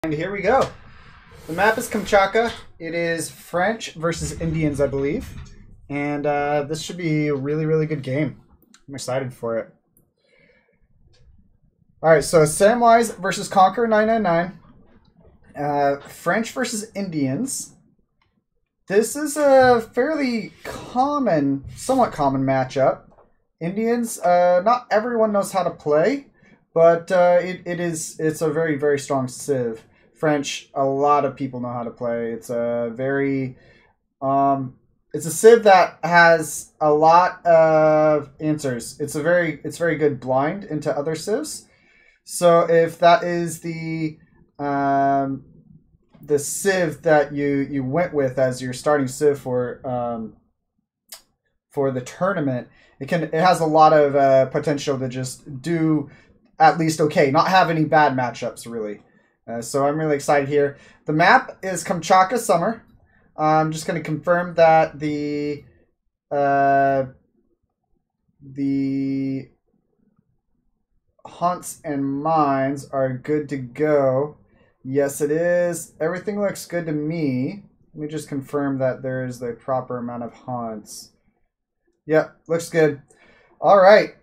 And here we go. The map is Kamchatka. It is French versus Indians, I believe. And this should be a really, really good game. I'm excited for it. Alright, so Samwise versus Conquerer999. French versus Indians. This is a fairly common, somewhat common matchup. Indians, not everyone knows how to play, but it's a very, very strong civ. French, a lot of people know how to play. It's a very, it's a civ that has a lot of answers. It's very good blind into other civs. So if that is the civ that you went with as your starting civ for the tournament, it has a lot of potential to just do at least okay, not have any bad matchups really. So I'm really excited here. The map is Kamchatka Summer. I'm just going to confirm that the haunts and mines are good to go. Yes, it is. Everything looks good to me. Let me just confirm that there is the proper amount of haunts. Yep, looks good. All right.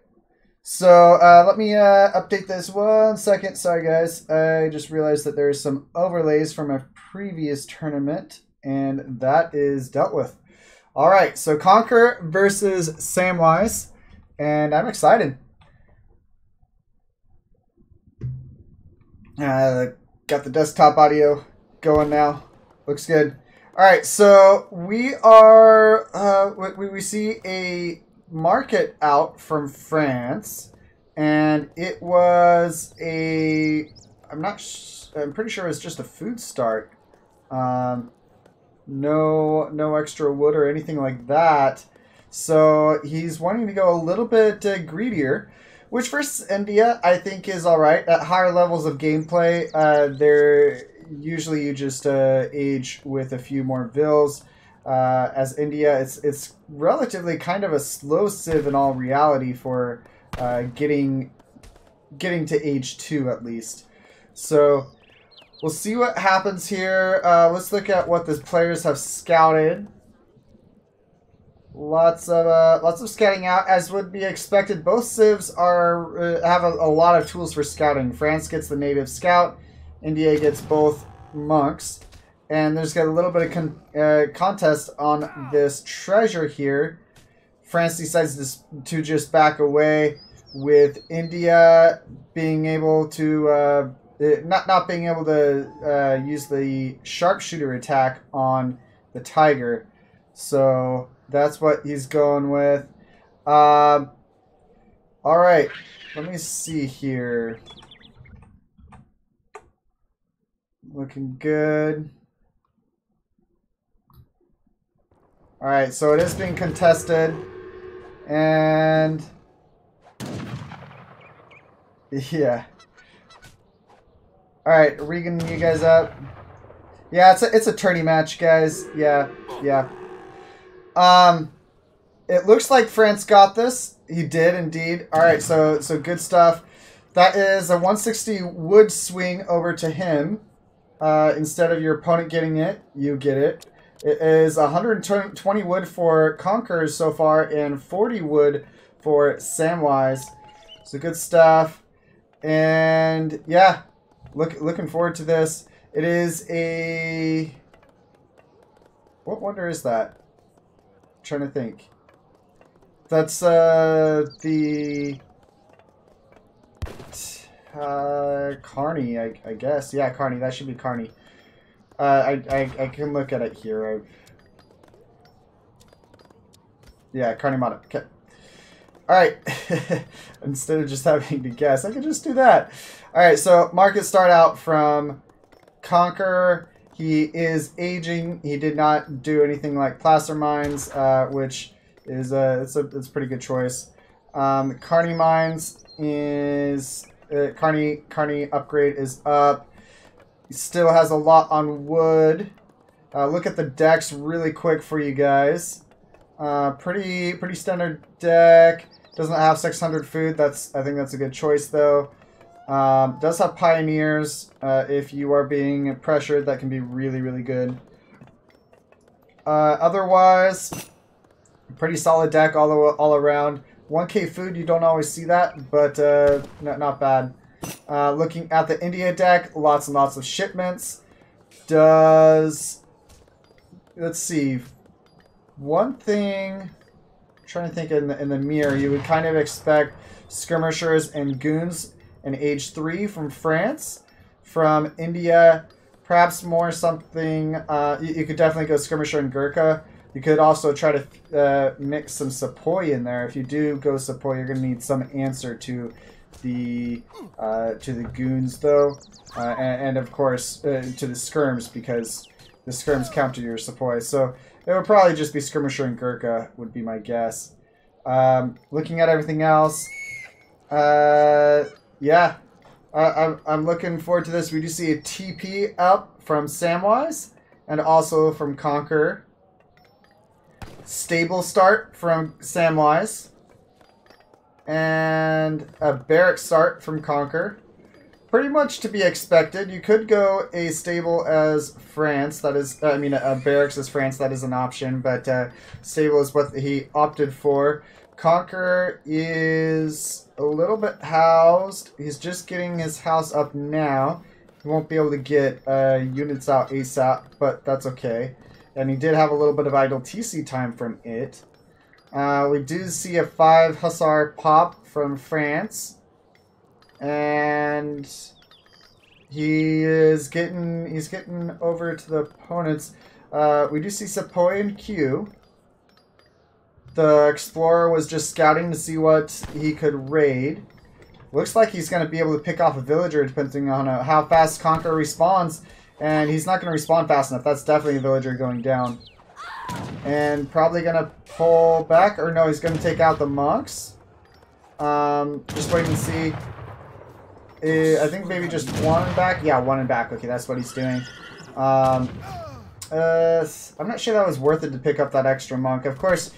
So let me update this 1 second. Sorry, guys. I just realized that there's some overlays from a previous tournament, and that is dealt with. All right. So Conquer versus Samwise, and I'm excited. Got the desktop audio going now. Looks good. All right. So we are we see a market out from France, and it was a I'm pretty sure it's just a food start. No extra wood or anything like that. So he's wanting to go a little bit greedier, which for India I think is all right. At higher levels of gameplay, usually you just age with a few more vills. As India, it's relatively kind of a slow civ in all reality for getting to age 2 at least. So we'll see what happens here. Let's look at what the players have scouted. Lots of scouting out, as would be expected. Both civs have a lot of tools for scouting. France gets the native scout. India gets both monks. And there's got a little bit of contest on this treasure here. France decides to just back away, with India being able to not being able to use the sharpshooter attack on the tiger. So that's what he's going with. All right, let me see here. Looking good. All right, so it is being contested, and yeah. All right, Regan, you guys up? Yeah, it's a tourney match, guys. Yeah. It looks like France got this. He did indeed. All right, so good stuff. That is a 160 wood swing over to him. Instead of your opponent getting it, you get it. It is 120 wood for Conquerors so far, and 40 wood for Samwise. So good stuff. And yeah, looking forward to this. It is a... What wonder is that? I'm trying to think. That's the... Carney, I guess. Yeah, Carney. That should be Carney. I can look at it here. Yeah, Carney Mata. Okay. Alright. Instead of just having to guess, I can just do that. Alright, so market start out from Conqueror. He is aging. He did not do anything like placer mines, which is it's a pretty good choice. Carney mines is Carney upgrade is up. He still has a lot on wood. Look at the decks really quick for you guys. Pretty standard deck. Doesn't have 600 food. I think that's a good choice though. Does have Pioneers. If you are being pressured, that can be really, really good. Otherwise, pretty solid deck all around. 1k food, you don't always see that, but not bad. Looking at the India deck, lots and lots of shipments. Let's see. One thing, I'm trying to think in the mirror, you would kind of expect skirmishers and goons in Age 3 from France. From India, perhaps more something, you could definitely go skirmisher and Gurkha. You could also try to mix some Sepoy in there. If you do go Sepoy, you're going to need some answer to the goons, though, and of course to the skirms, because the skirms counter your Sepoy. So it would probably just be skirmisher and Gurkha would be my guess. Looking at everything else, yeah, I'm looking forward to this. We do see a TP up from Samwise and also from Conqueror. Stable start from Samwise. And a barrack start from Conqueror. Pretty much to be expected. You could go a stable as France. That is, I mean, a barracks as France. That is an option. But stable is what he opted for. Conqueror is a little bit housed. He's just getting his house up now. He won't be able to get units out ASAP, but that's okay. And he did have a little bit of idle TC time from it. We do see a 5 Hussar pop from France. And he's getting over to the opponents. We do see Sepoy and Q. The Explorer was just scouting to see what he could raid. Looks like he's going to be able to pick off a villager depending on how fast Conqueror responds. And he's not going to respawn fast enough. That's definitely a villager going down. And probably going to pull back. Or no, he's going to take out the monks. Just waiting to see. I think maybe just one back. Yeah, one and back. Okay, that's what he's doing. I'm not sure that was worth it to pick up that extra monk. Of course,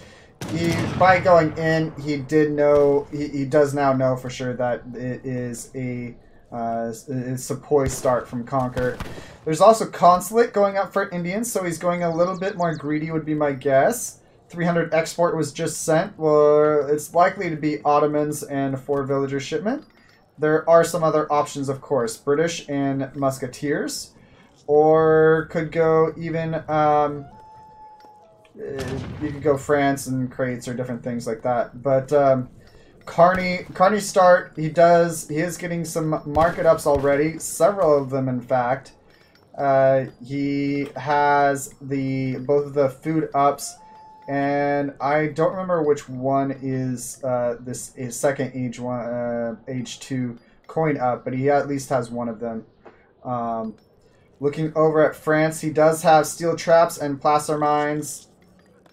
by going in, he did know. He does now know for sure that it is a Sepoy start from Conqueror. There's also Consulate going up for Indians, so he's going a little bit more greedy would be my guess. 300 export was just sent. Well, it's likely to be Ottomans and 4 villager shipment. There are some other options, of course. British and Musketeers. Or could go even, you could go France and crates or different things like that. But Carney start, he is getting some market ups already. Several of them, in fact. He has both of the food ups. And I don't remember which one is his second age 2 coin up, but he at least has one of them. Looking over at France, he does have steel traps and placer mines.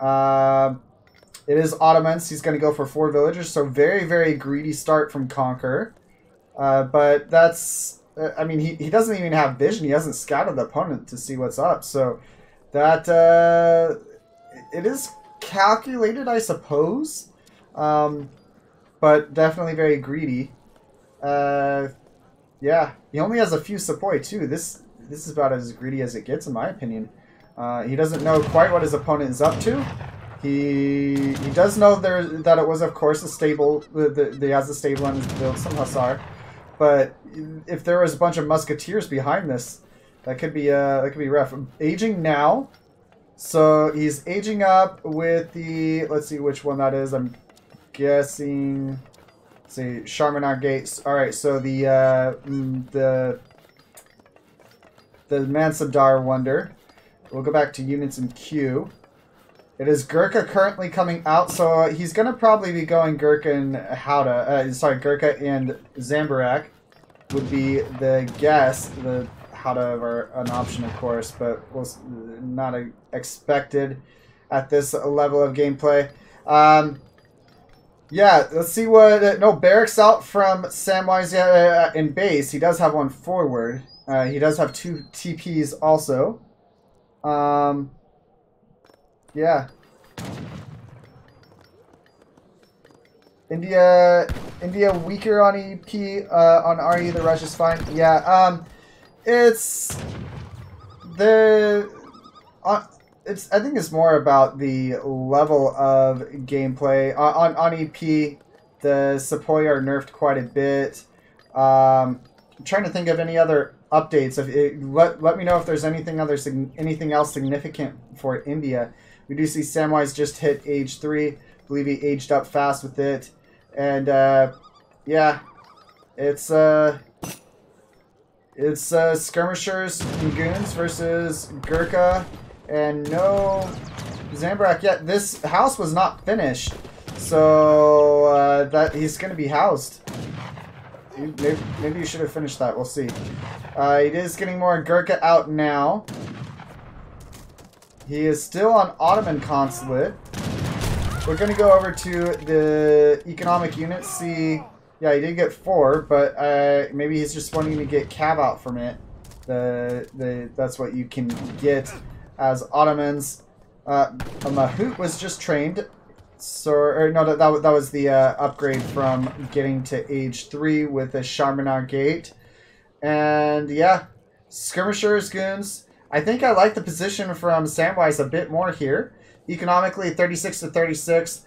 It is Ottomans. He's going to go for 4 villagers, so very, very greedy start from Conqueror. But that's, I mean, he doesn't even have vision. He hasn't scouted the opponent to see what's up, so that it is calculated, I suppose, but definitely very greedy. Yeah, he only has a few Sepoy too. This is about as greedy as it gets, in my opinion. He doesn't know quite what his opponent is up to. He does know that it was, of course, a stable. He has a stable on his build, some Hussar. But if there was a bunch of Musketeers behind this, that could be rough. Aging now. So he's aging up with the, let's see which one that is. I'm guessing, let's see, Charminar Gates. All right, so the Mansabdar Wonder. We'll go back to units in queue. It is Gurkha currently coming out, so he's gonna probably be going Gurkha and Gurkha and Zambarak would be the guess. The Howda are an option, of course, but was not expected at this level of gameplay. Yeah, let's see what... no, barracks out from Samwise in base. He does have one forward. He does have 2 TPs also. Yeah. India weaker on EP, on RE, the rush is fine. Yeah, it's the I think it's more about the level of gameplay on EP. The Sepoy are nerfed quite a bit. I'm trying to think of any other updates. Let me know if there's anything else significant for India. We do see Samwise just hit age 3. I believe he aged up fast with it. And yeah, it's skirmishers and goons versus Gurkha, and no Zambrak yet. This house was not finished, so that he's going to be housed. Maybe you should have finished that. We'll see. It is getting more Gurkha out now. He is still on Ottoman consulate. We're going to go over to the economic unit, see... Yeah, he did get 4, but maybe he's just wanting to get cav out from it. That's what you can get as Ottomans. A Mahout was just trained. So, or no, that was the upgrade from getting to age 3 with the Sharmanar Gate. And yeah, skirmishers, goons. I think I like the position from Samwise a bit more here. Economically, 36 to 36.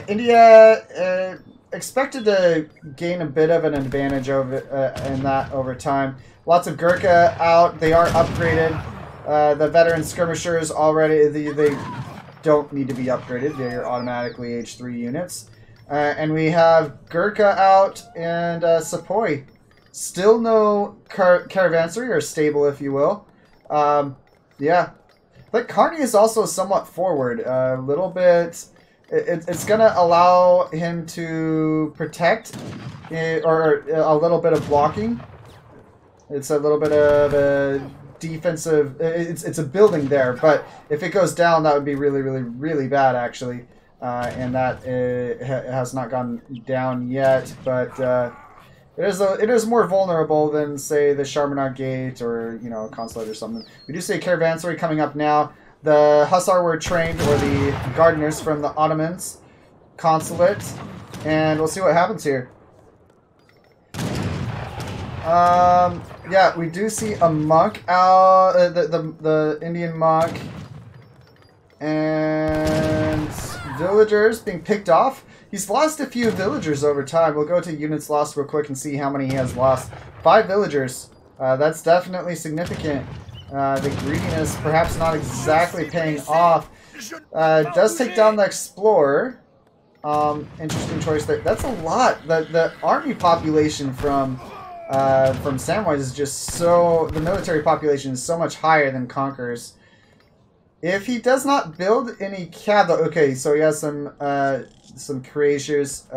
India expected to gain a bit of an advantage over in that over time. Lots of Gurkha out. They are upgraded. The veteran skirmishers already they don't need to be upgraded. They're automatically age 3 units. And we have Gurkha out and Sepoy. Still no caravansary or stable, if you will. Yeah. But Carney is also somewhat forward. A little bit... It's going to allow him to protect or a little bit of blocking. It's a little bit of a defensive... It's a building there, but if it goes down, that would be really, really, really bad, actually. And that has not gone down yet, but it is more vulnerable than, say, the Sharmanar Gate or, you know, Consulate or something. We do see Caravansary coming up now. The Hussar were trained, or the Gardeners from the Ottomans Consulate, and we'll see what happens here. Yeah, we do see a monk out, the Indian monk, and villagers being picked off. He's lost a few villagers over time. We'll go to units lost real quick and see how many he has lost. 5 villagers. That's definitely significant. The greediness perhaps not exactly paying off. Does take down the Explorer. Interesting choice there. That's a lot. The army population from Samwise is just so... The military population is so much higher than Conqueror's. If he does not build any cav... Okay, so he has some cuirassiers,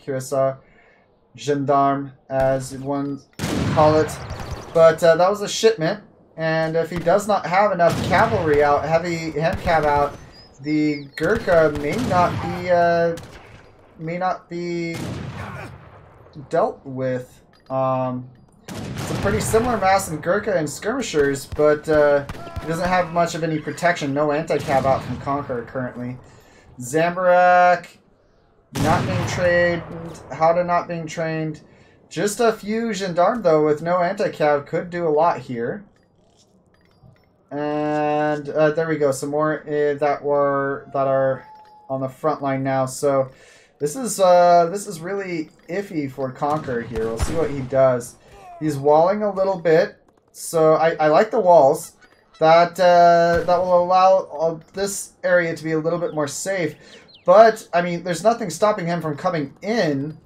Curacao, gendarme, as one would call it. But that was a shipment. And if he does not have enough cavalry out, heavy hand cav out, the Gurkha may not be dealt with. It's a pretty similar mass in Gurkha and skirmishers, but he doesn't have much of any protection. No anti-cav out from Conqueror currently. Zambarak not being trained. Howda not being trained. Just a few gendarme though with no anti-cav could do a lot here. And there we go. Some more that are on the front line now. So this is really iffy for Conqueror here. We'll see what he does. He's walling a little bit, so I like the walls. That will allow this area to be a little bit more safe. But I mean, there's nothing stopping him from coming in.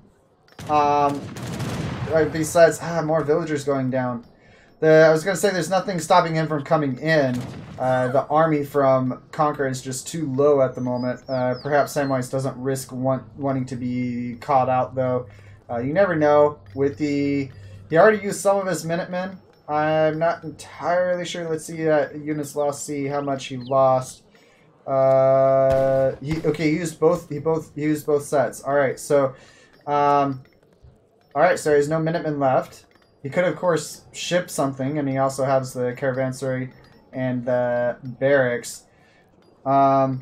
Besides more villagers going down. I was going to say there's nothing stopping him from coming in. The army from Conqueror is just too low at the moment. Perhaps Samwise doesn't risk wanting to be caught out, though. You never know. He already used some of his Minutemen. I'm not entirely sure. Let's see units lost. See how much he lost. He used both. He used both sets. All right. So, all right. So there's no Minutemen left. He could, of course, ship something, and he also has the caravansary and the barracks. Yeah,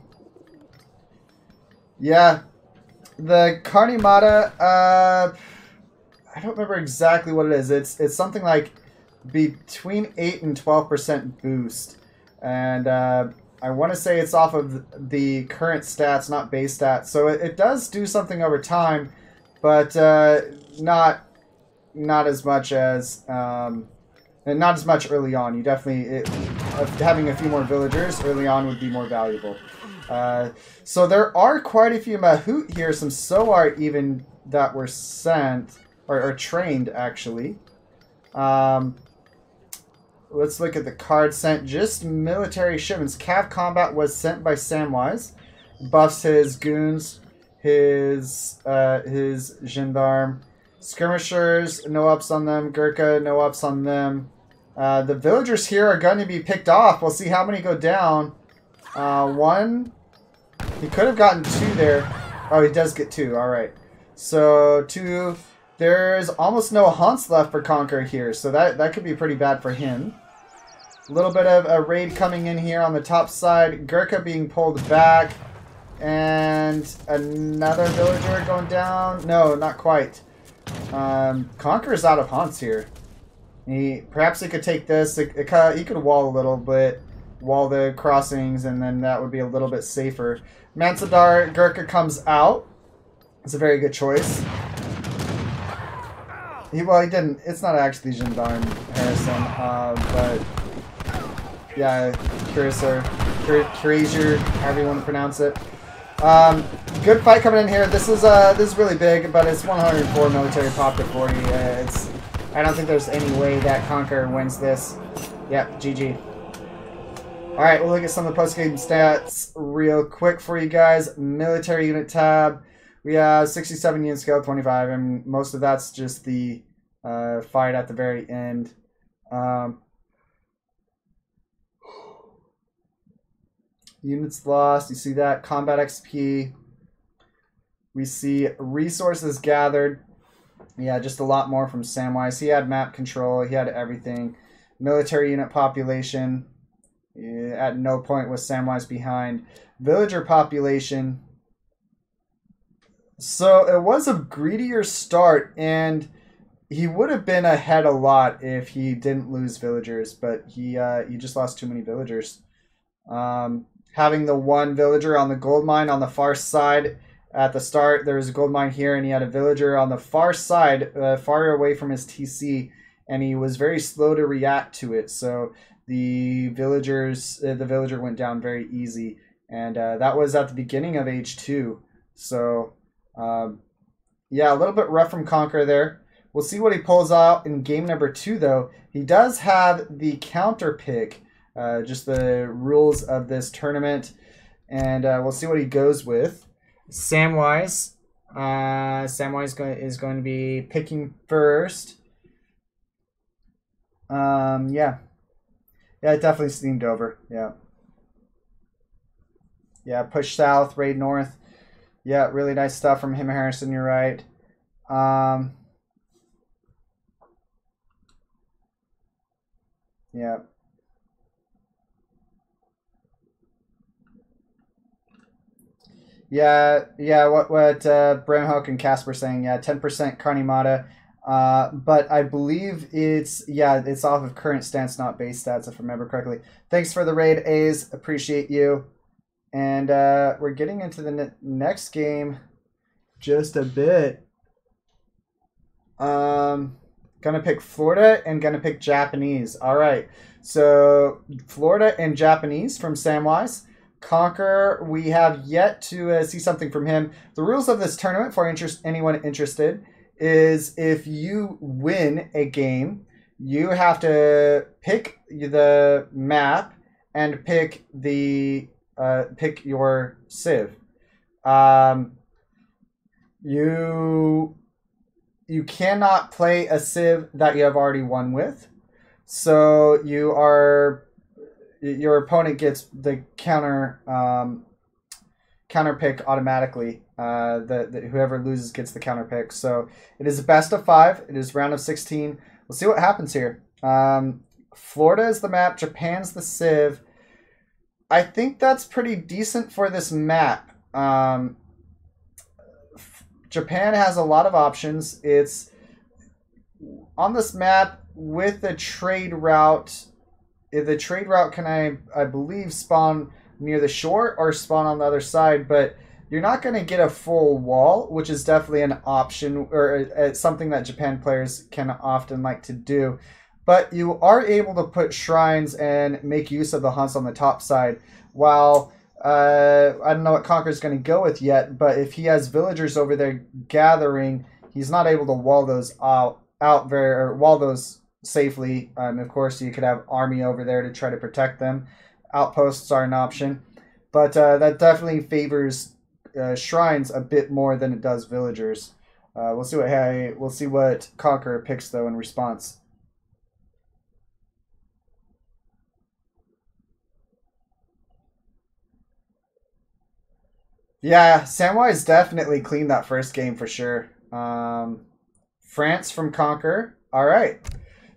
The Carnimata, I don't remember exactly what it is. It's something like between 8 and 12% boost. And I want to say it's off of the current stats, not base stats. So it does do something over time, but not as much as and not as much early on. You definitely having a few more villagers early on would be more valuable. So there are quite a few Mahout here, some Soar even that were sent or trained actually. Let's look at the card sent. Just military shipments. Cav Combat was sent by Samwise. Buffs his goons, his gendarme. Skirmishers, no ups on them. Gurkha, no ups on them. The villagers here are going to be picked off. We'll see how many go down. One. He could have gotten 2 there. Oh, he does get 2. All right. So 2. There's almost no hunts left for Conqueror here, so that could be pretty bad for him. A little bit of a raid coming in here on the top side. Gurkha being pulled back. And another villager going down. No, not quite. Conqueror's out of hunts here. Perhaps he could take this. He could wall a little bit. Wall the crossings, and then that would be a little bit safer. Mansadar, Gurkha comes out. It's a very good choice. Well, he didn't. It's not actually Gendarme Harrison, but yeah, Curazer, however you want to pronounce it. Good fight coming in here. This is really big, but it's 104 military pop to 40. I don't think there's any way that Conqueror wins this. Yep, GG. All right, we'll look at some of the post-game stats real quick for you guys. Military unit tab. We have 67 unit scale, 25, and most of that's just the fight at the very end. Units lost, you see that. Combat XP. We see resources gathered. Yeah, just a lot more from Samwise. He had map control, he had everything. Military unit population. At no point was Samwise behind. Villager population. So it was a greedier start, and he would have been ahead a lot if he didn't lose villagers, but he just lost too many villagers. Having the one villager on the gold mine on the far side at the start, there was a gold mine here, and he had a villager on the far side, far away from his TC, and he was very slow to react to it. So the villager went down very easy, and that was at the beginning of Age 2. So yeah, a little bit rough from Conqueror there. We'll see what he pulls out in game number 2, though. He does have the counter pick, just the rules of this tournament, and we'll see what he goes with. Samwise. Samwise is going to be picking first. Yeah. Yeah, it definitely steamed over. Yeah. Yeah, push south, raid north. Yeah, really nice stuff from him, Harrison. You're right. Yeah. Yeah, what Bramhook and Casper saying, yeah, 10% Carnimata. But I believe it's off of current stats, not base stats, if I remember correctly. Thanks for the raid, A's. Appreciate you. And we're getting into the next game just a bit. Gonna pick Florida and gonna pick Japanese. All right, so Florida and Japanese from Samwise. Conqueror, we have yet to see something from him. The rules of this tournament, for anyone interested, is if you win a game, you have to pick the map and pick the pick your civ. You cannot play a civ that you have already won with, so your opponent gets the counter pick automatically. Whoever loses gets the counter pick. So it is a best of 5. It is round of 16. We'll see what happens here. Florida is the map. Japan's the civ. I think that's pretty decent for this map. Japan has a lot of options. It's on this map with the trade route. The trade route can, I believe, spawn near the shore or spawn on the other side, but you're not going to get a full wall, which is definitely an option, or something that Japan players can often like to do. But you are able to put shrines and make use of the hunts on the top side. While I don't know what Conqueror's going to go with yet, but if he has villagers over there gathering, he's not able to wall those wall those safely. Of course, you could have army over there to try to protect them. Outposts are an option, but that definitely favors shrines a bit more than it does villagers. We'll see what Conqueror picks though in response. Yeah, Samwise definitely cleaned that first game for sure. France from Conqueror. All right.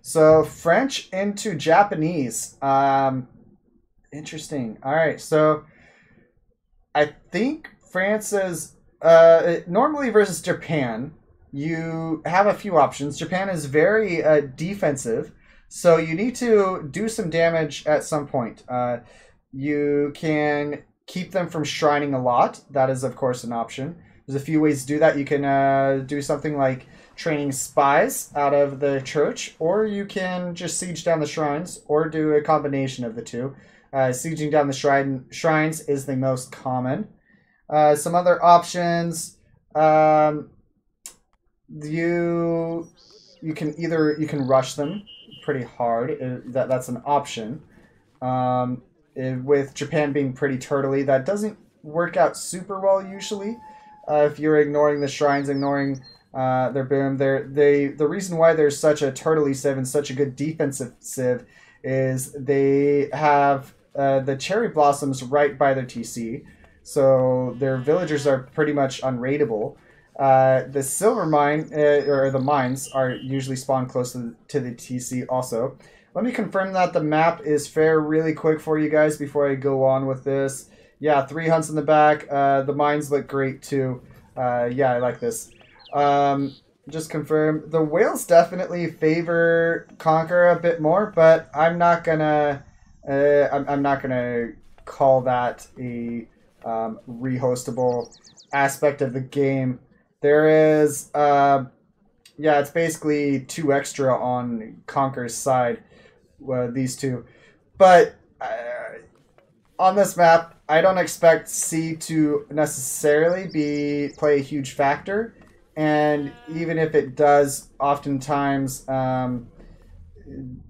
So French into Japanese. Interesting. All right. So I think France's normally versus Japan, you have a few options. Japan is very defensive, so you need to do some damage at some point. You can keep them from shrining a lot. That is, of course, an option. There's a few ways to do that. You can do something like training spies out of the church, or you can just siege down the shrines, or do a combination of the two. Sieging down the shrines is the most common. Some other options, you can rush them pretty hard. That's an option. With Japan being pretty turtly, that doesn't work out super well usually. If you're ignoring the shrines, ignoring their boom, the reason why there's such a turtley civ and such a good defensive civ is they have the cherry blossoms right by their TC, so their villagers are pretty much unraidable. The silver mine or the mines are usually spawned close to the TC also. Let me confirm that the map is fair really quick for you guys before I go on with this. Yeah, 3 hunts in the back. The mines look great too. Yeah, I like this. Just confirm. The whales definitely favor Conqueror a bit more, but I'm not gonna call that a rehostable aspect of the game. There is, yeah, it's basically 2 extra on Conqueror's side. These two, but on this map, I don't expect C to necessarily play a huge factor, and even if it does, oftentimes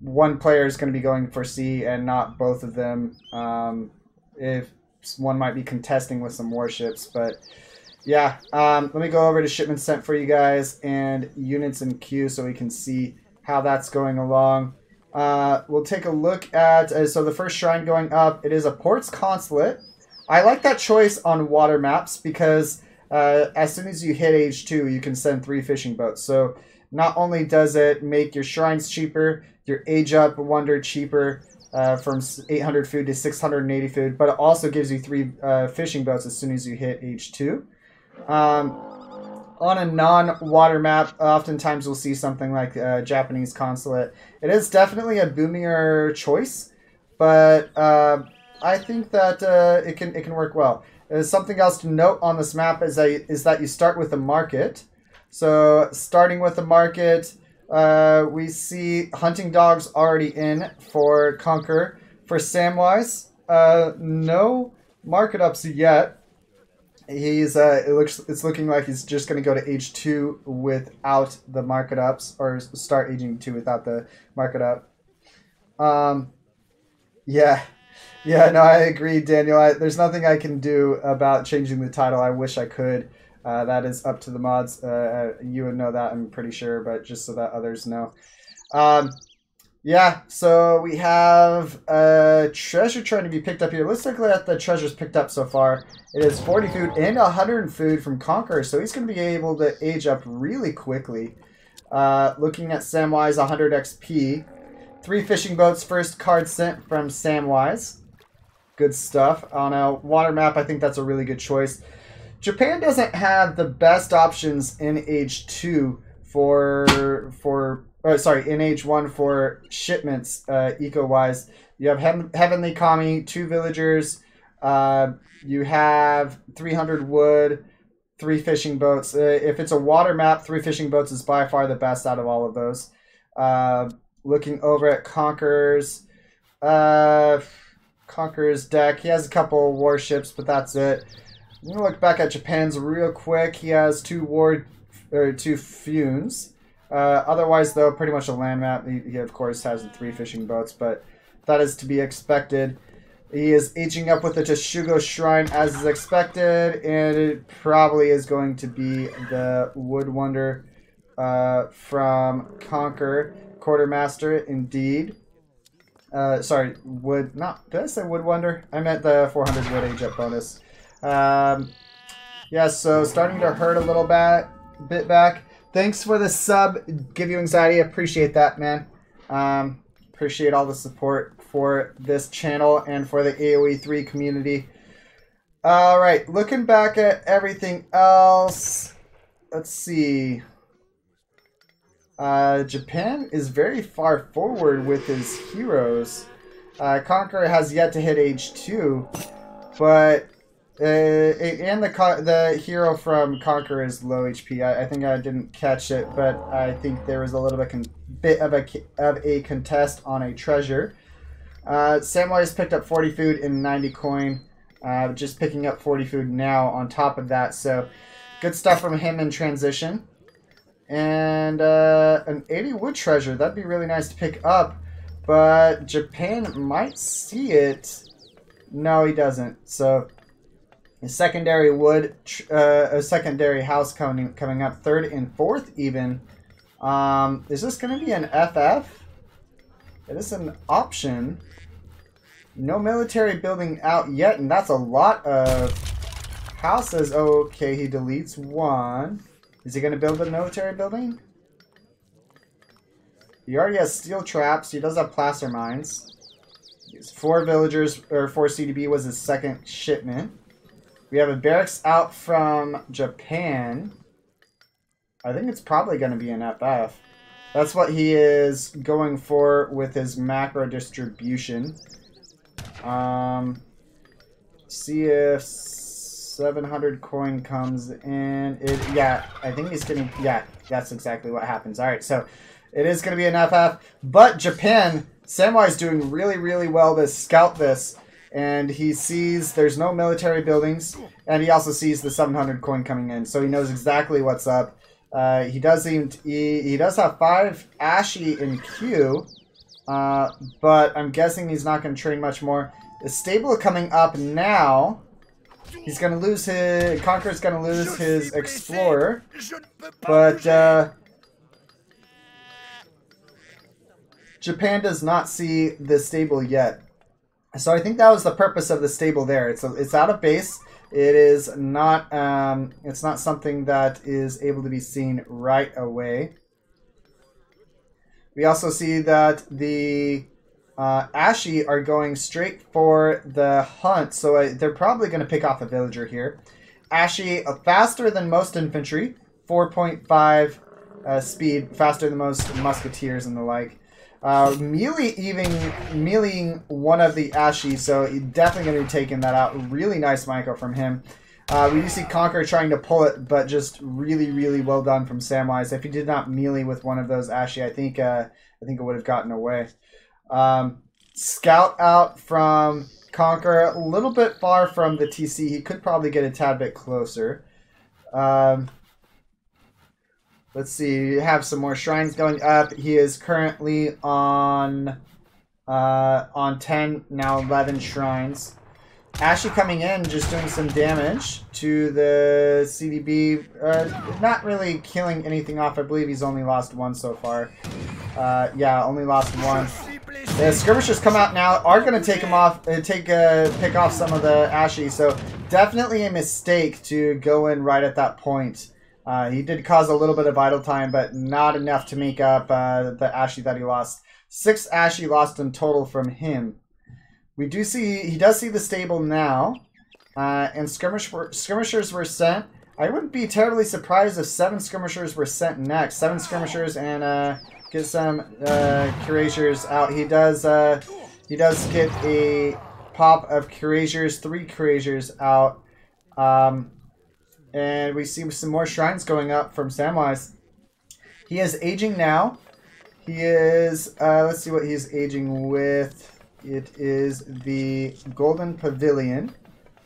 one player is going to be going for C and not both of them. If one might be contesting with some warships, but yeah, let me go over to shipment sent for you guys and units in queue so we can see how that's going along. We'll take a look at, so the first shrine going up, it is a Ports Consulate. I like that choice on water maps because as soon as you hit age 2, you can send 3 fishing boats. So not only does it make your shrines cheaper, your age up wonder cheaper from 800 food to 680 food, but it also gives you 3 fishing boats as soon as you hit age 2. On a non-water map, oftentimes we'll see something like Japanese Consulate. It is definitely a boomier choice, but I think that it can work well. There's something else to note on this map is that you start with a market. So starting with the market, we see hunting dogs already in for Conqueror. For Samwise, no market ups yet. It's looking like he's just going to go to age 2 without the market ups, or start aging 2 without the market up. Yeah, no, I agree, Daniel. There's nothing I can do about changing the title. I wish I could. That is up to the mods. You would know that, I'm pretty sure, but just so that others know. Yeah, so we have a treasure trying to be picked up here. Let's look at the treasures picked up so far. It is 40 food and 100 food from Conqueror, so he's going to be able to age up really quickly. Looking at Samwise, 100 XP. 3 fishing boats, first card sent from Samwise. Good stuff. On a water map, I think that's a really good choice. Japan doesn't have the best options in Age 2 in Age 1 for shipments, eco-wise. You have Heavenly Kami, 2 villagers. You have 300 wood, 3 fishing boats. If it's a water map, 3 fishing boats is by far the best out of all of those. Looking over at Conqueror's deck, he has a couple warships, but that's it. I'm gonna look back at Japan's real quick. He has 2 Funes. Otherwise, though, pretty much a land map. He of course has the 3 fishing boats, but that is to be expected. He is aging up with the Teshugo Shrine as is expected, and it probably is going to be the Wood Wonder from Conquer Quartermaster, indeed. Sorry, Wood, not, did I say Wood Wonder? I meant the 400 Wood age up bonus. Yeah, so starting to hurt a little bit back. Thanks for the sub, Give You Anxiety, appreciate that, man. Appreciate all the support for this channel and for the AoE3 community. Alright, looking back at everything else, let's see. Japan is very far forward with his heroes. Conqueror has yet to hit Age 2, but and the hero from Conqueror is low HP. I think I didn't catch it, but I think there was a little bit of a contest on a treasure. Samwise picked up 40 food and 90 coin. Just picking up 40 food now on top of that. So good stuff from him in transition. And an 80 wood treasure. That'd be really nice to pick up. But Japan might see it. No, he doesn't. So a secondary wood, a secondary house coming up. 3rd and 4th even. Is this going to be an FF? It is an option. No military building out yet, and that's a lot of houses. Okay, he deletes 1. Is he going to build a military building? He already has steel traps. He does have placer mines. He's 4 villagers, or 4 CDB was his 2nd shipment. We have a barracks out from Japan. I think it's probably going to be an FF. That's what he is going for with his macro distribution. See if 700 coin comes in. Yeah, I think he's getting... Yeah, that's exactly what happens. Alright, so it is going to be an FF. But Japan, Samwise doing really, really well to scout this. And he sees there's no military buildings. And he also sees the 700 coin coming in. So he knows exactly what's up. He does have 5 Ashy in queue, but I'm guessing he's not going to train much more. The stable coming up now. He's going to lose his... Conqueror's going to lose his Explorer, but Japan does not see the stable yet. So I think that was the purpose of the stable there. It's out of base. It is not, it's not something that is able to be seen right away. We also see that the Ashy are going straight for the hunt, so they're probably going to pick off a villager here. Ashy, faster than most infantry, 4.5 speed, faster than most musketeers and the like. Mealing one of the Ashy, so definitely going to be taking that out. Really nice Michael from him. We do see Conqueror trying to pull it, but just really, really well done from Samwise. If he did not melee with one of those Ashy, I think it would have gotten away. Scout out from Conqueror, a little bit far from the TC. He could probably get a tad bit closer. Let's see, we have some more shrines going up. He is currently on 10, now 11 shrines. Ashy coming in, just doing some damage to the CDB. Not really killing anything off. I believe he's only lost 1 so far. Yeah, only lost 1. The skirmishers come out now, are going to take him off, pick off some of the Ashy. So definitely a mistake to go in right at that point. He did cause a little bit of idle time, but not enough to make up the Ashy that he lost. 6 Ashy lost in total from him. We do see, he does see the stable now, And skirmishers were sent. I wouldn't be terribly surprised if 7 skirmishers were sent next. 7 skirmishers and get some cuirassiers out. He does get a pop of cuirassiers, 3 cuirassiers out. And we see some more shrines going up from Samwise. He is aging now. He is, let's see what he's aging with. It is the Golden Pavilion.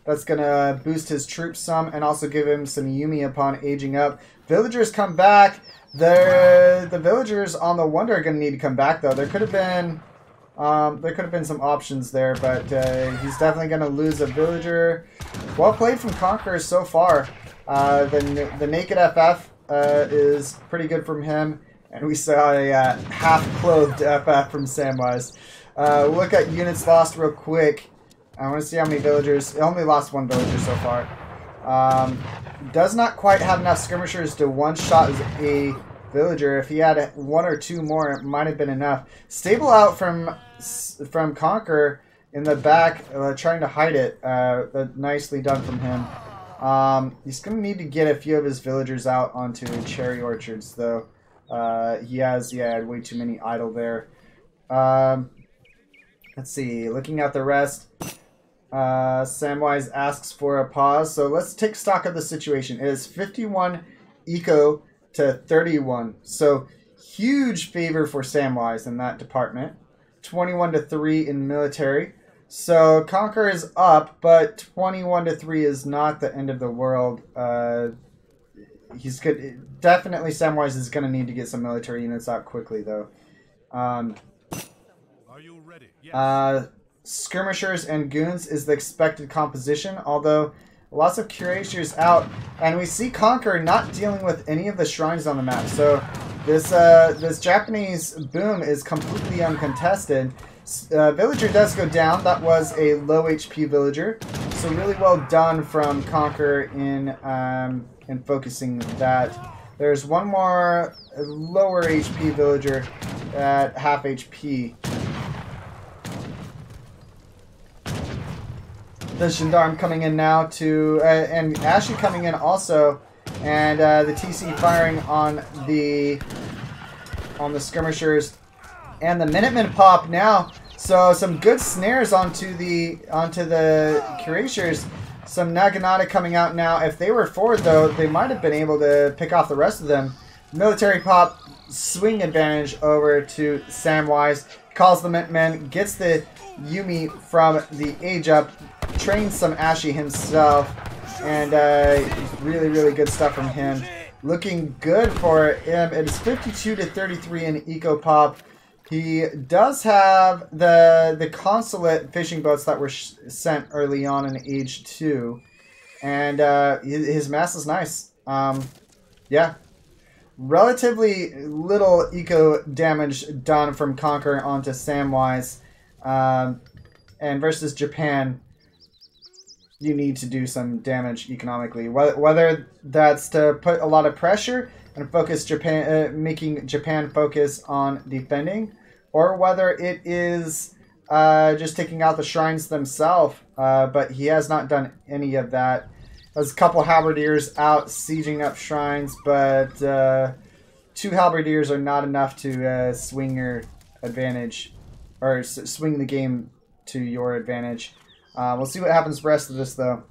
That's going to boost his troops some and also give him some Yumi upon aging up. Villagers come back. The villagers on the Wonder are going to need to come back, though. There could have been some options there, but he's definitely going to lose a villager. Well played from Conqueror so far. The Naked FF is pretty good from him, and we saw a half-clothed FF from Samwise. Look at units lost real quick. I want to see how many villagers. It only lost 1 villager so far. Does not quite have enough skirmishers to one-shot a villager. If he had 1 or 2 more, it might have been enough. Stable out from Conqueror in the back, trying to hide it. Nicely done from him. He's going to need to get a few of his villagers out onto cherry orchards, though. He has, way too many idle there. Let's see. Looking at the rest, Samwise asks for a pause. So let's take stock of the situation. It is 51 eco to 31. So huge favor for Samwise in that department. 21 to 3 in military. So Conqueror is up, but 21 to 3 is not the end of the world. He's good. Definitely Samwise is going to need to get some military units out quickly, though. Are you ready? Yes. Skirmishers and goons is the expected composition, although lots of cuirassiers out, and we see Conqueror not dealing with any of the shrines on the map. So this Japanese boom is completely uncontested. Villager does go down. That was a low HP villager, so really well done from Conqueror in focusing that. There's one more lower HP villager at half HP. The gendarme coming in now to, and Ashley coming in also, and the TC firing on the skirmishers, and the Minutemen pop now. So some good snares onto the cuirassiers. Some Naginata coming out now. If they were forward though, they might have been able to pick off the rest of them. Military pop, swing advantage over to Samwise. Calls the Minutemen, gets the Yumi from the age up. Trains some Ashy himself, and really, really good stuff from him. Looking good for him. It is 52 to 33 in Eco Pop. He does have the consulate fishing boats that were sent early on in Age 2, and his mass is nice. Yeah. Relatively little eco damage done from Conqueror onto Samwise, and versus Japan, you need to do some damage economically. Whether that's to put a lot of pressure and focus Japan, making Japan focus on defending, or whether it is just taking out the shrines themselves. But he has not done any of that. There's a couple halberdiers out sieging up shrines, but 2 halberdiers are not enough to swing your advantage, or swing the game to your advantage. We'll see what happens the rest of this, though.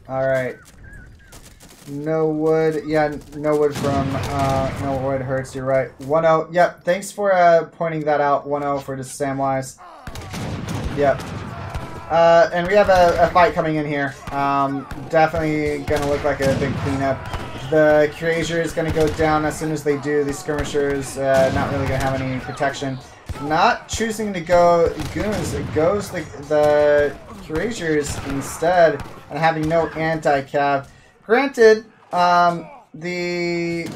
Alright. No wood. Yeah, no wood from... no wood hurts, you're right. 1-0. Yep, thanks for pointing that out. 1-0 for the Samwise. Yep. And we have a fight coming in here. Definitely going to look like a big cleanup. The Cuirassier is going to go down as soon as they do. The Skirmishers not really going to have any protection. Not choosing to go goons, it goes the Cuirassiers instead, and having no anti-cav. Granted, the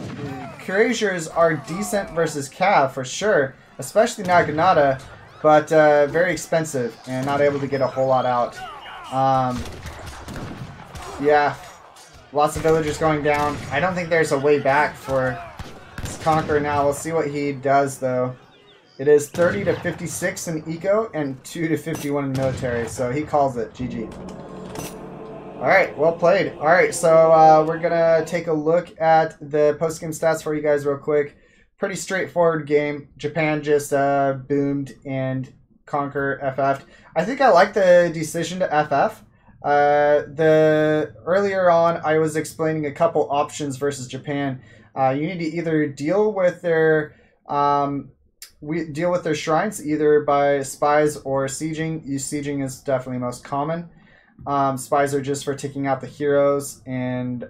Cuirassiers are decent versus cav for sure, especially Naginata, but very expensive and not able to get a whole lot out. Yeah, lots of villagers going down. I don't think there's a way back for Conqueror now. We'll see what he does though. It is 30 to 56 in eco and 2 to 51 in military. So he calls it. GG. All right, well played. All right, so we're gonna take a look at the post-game stats for you guys real quick. Pretty straightforward game. Japan just boomed and Conquer FF'd. I think I like the decision to FF. Earlier on, I was explaining a couple options versus Japan. You need to either deal with their shrines either by spies or sieging. Sieging is definitely most common. Spies are just for taking out the heroes, and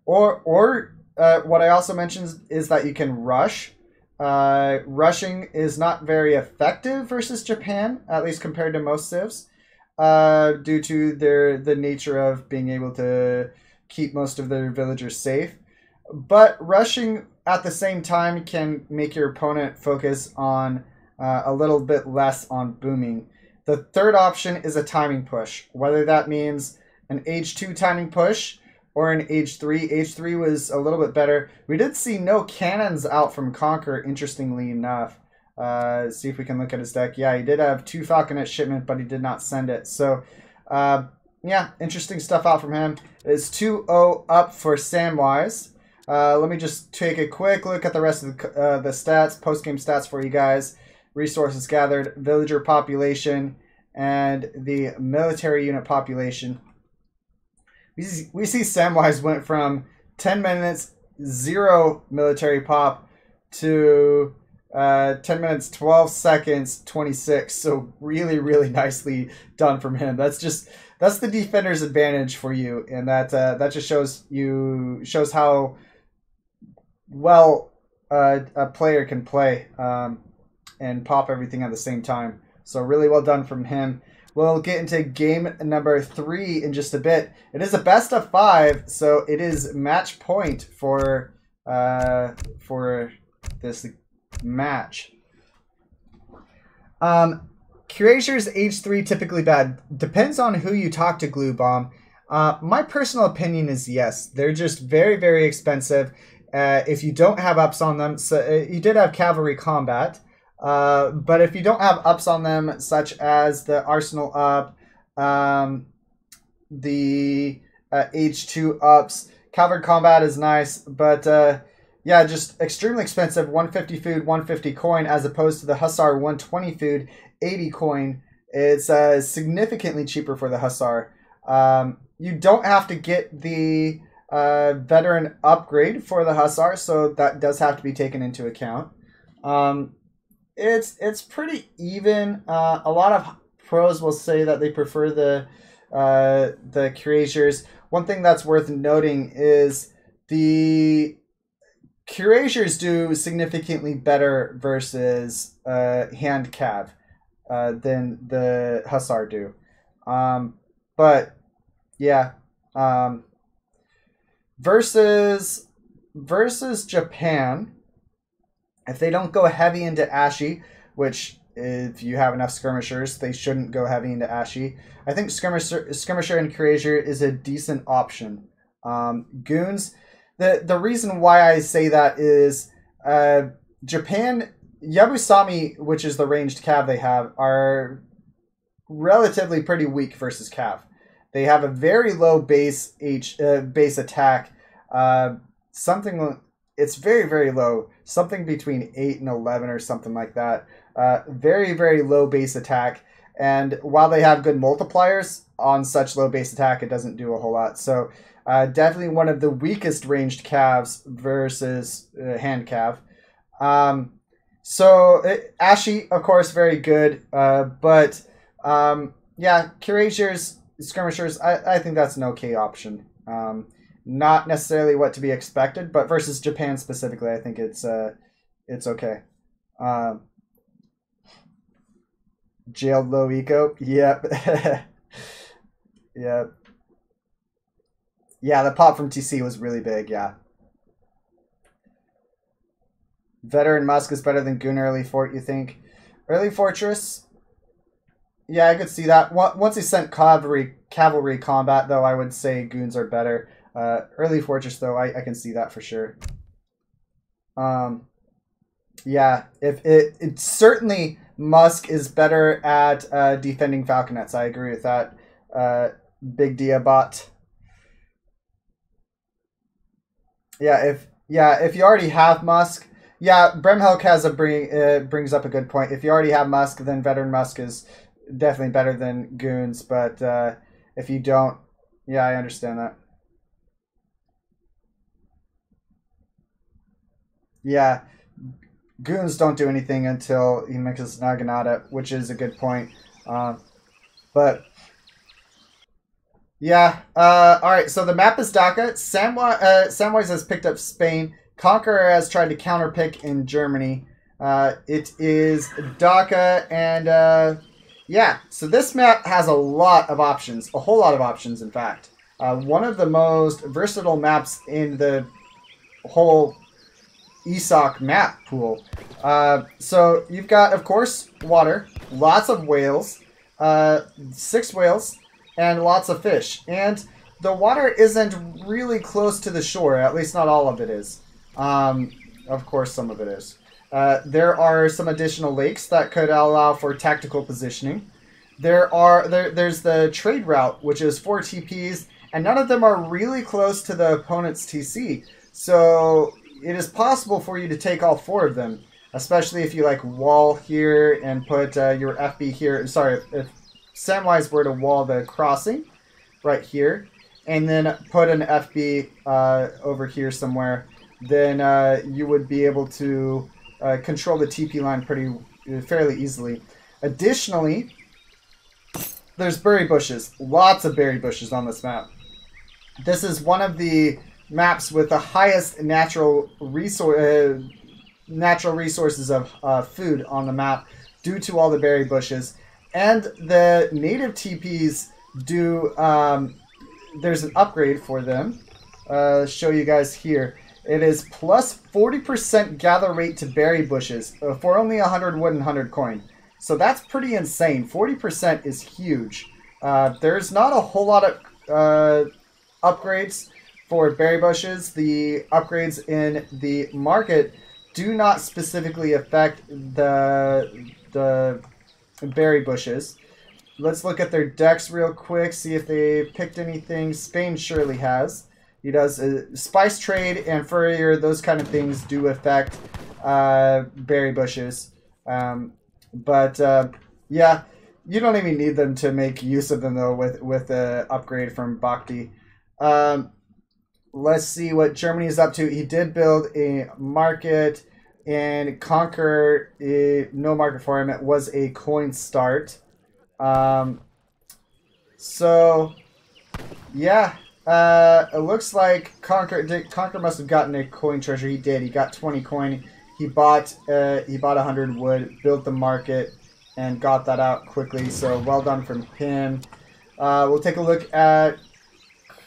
what I also mentioned is that you can rush. Rushing is not very effective versus Japan, at least compared to most civs, due to the nature of being able to keep most of their villagers safe. But rushing at the same time can make your opponent focus on a little bit less on booming. The third option is a timing push, whether that means an age 2 timing push or an age 3. Age 3 was a little bit better. We did see no cannons out from Conquer, interestingly enough. See if we can look at his deck. Yeah, he did have 2 Falconet shipment, but he did not send it. So, yeah, interesting stuff out from him. It's 2-0 up for Samwise. Let me just take a quick look at the rest of the stats, post-game stats for you guys. Resources gathered, villager population, and the military unit population. We see Samwise went from 10 minutes, 0 military pop to 10 minutes, 12 seconds, 26. So really, really nicely done from him. That's the defender's advantage for you, and that just shows how well a player can play and pop everything at the same time. So really well done from him. We'll get into game number 3 in just a bit. It is a best of 5, so it is match point for this match. Curators H3 typically bad. Depends on who you talk to, Glue Bomb. My personal opinion is yes. They're just very, very expensive. If you don't have ups on them, so you did have cavalry combat. But if you don't have ups on them, such as the Arsenal up, the H2 ups, cavalry combat is nice, but yeah, just extremely expensive. 150 food, 150 coin, as opposed to the Hussar 120 food, 80 coin. It's significantly cheaper for the Hussar. You don't have to get the veteran upgrade for the Hussar, so that does have to be taken into account. It's pretty even. A lot of pros will say that they prefer the curators. One thing that's worth noting is the curators do significantly better versus hand cav than the Hussar do. But yeah, versus Japan. If they don't go heavy into Ashy, which if you have enough skirmishers, they shouldn't go heavy into Ashy. I think skirmisher and Curator is a decent option. Goons, the reason why I say that is Japan, Yabusami, which is the ranged cav they have, are relatively pretty weak versus cav. They have a very low base attack. It's very, very low. Something between 8 and 11 or something like that. Very, very low base attack. And while they have good multipliers on such low base attack, it doesn't do a whole lot. So definitely one of the weakest ranged calves versus hand cav. Ashy, of course, very good. But yeah, curators, skirmishers, I think that's an okay option. Not necessarily what to be expected, but versus Japan specifically, I think it's okay. Jailed low eco, yep. Yep. Yeah, the pop from TC was really big, yeah. Veteran Musk is better than Goon Early Fort, you think? Early Fortress? Yeah, I could see that. Once he sent cavalry combat, though, I would say Goons are better. Early Fortress, though, I can see that for sure. Yeah, if it certainly Musk is better at defending falconets. I agree with that. Big Diabot. If you already have Musk, yeah, Bremhelk has brings up a good point. If you already have Musk, then Veteran Musk is definitely better than Goons. But if you don't, yeah, I understand that. Yeah, Goons don't do anything until he mixes Naginata, which is a good point. Uh, but yeah, all right. So the map is Dhaka. Samwise has picked up Spain. Conqueror has tried to counterpick in Germany. It is Dhaka, and yeah. So this map has a lot of options, a whole lot of options, in fact. One of the most versatile maps in the whole ESOC map pool. So you've got, of course, water, lots of whales, 6 whales, and lots of fish. And the water isn't really close to the shore, at least not all of it is. Of course, some of it is. There are some additional lakes that could allow for tactical positioning. There's the trade route, which is 4 TPs, and none of them are really close to the opponent's TC. So it is possible for you to take all 4 of them, especially if you like wall here and put your FB here. Sorry, if Samwise were to wall the crossing right here, and then put an FB over here somewhere, then you would be able to control the TP line fairly easily. Additionally, there's berry bushes. Lots of berry bushes on this map. This is one of the maps with the highest natural resources of food on the map due to all the berry bushes. And the native TPs do, there's an upgrade for them. Show you guys here. It is plus 40% gather rate to berry bushes for only 100 wood and 100 coin. So that's pretty insane. 40% is huge. There's not a whole lot of upgrades for berry bushes. The upgrades in the market do not specifically affect the berry bushes. Let's look at their decks real quick, see if they picked anything. Spain surely has. He does spice trade and furrier. Those kind of things do affect berry bushes. Yeah, you don't even need them to make use of them though with the upgrade from Bhakti. Let's see what Germany is up to. He did build a market and conquer no market for him. It was a coin start. So yeah, it looks like Conquer must have gotten a coin treasure. He did. He got 20 coin. He bought 100 wood, built the market, and got that out quickly. So well done from him. We'll take a look at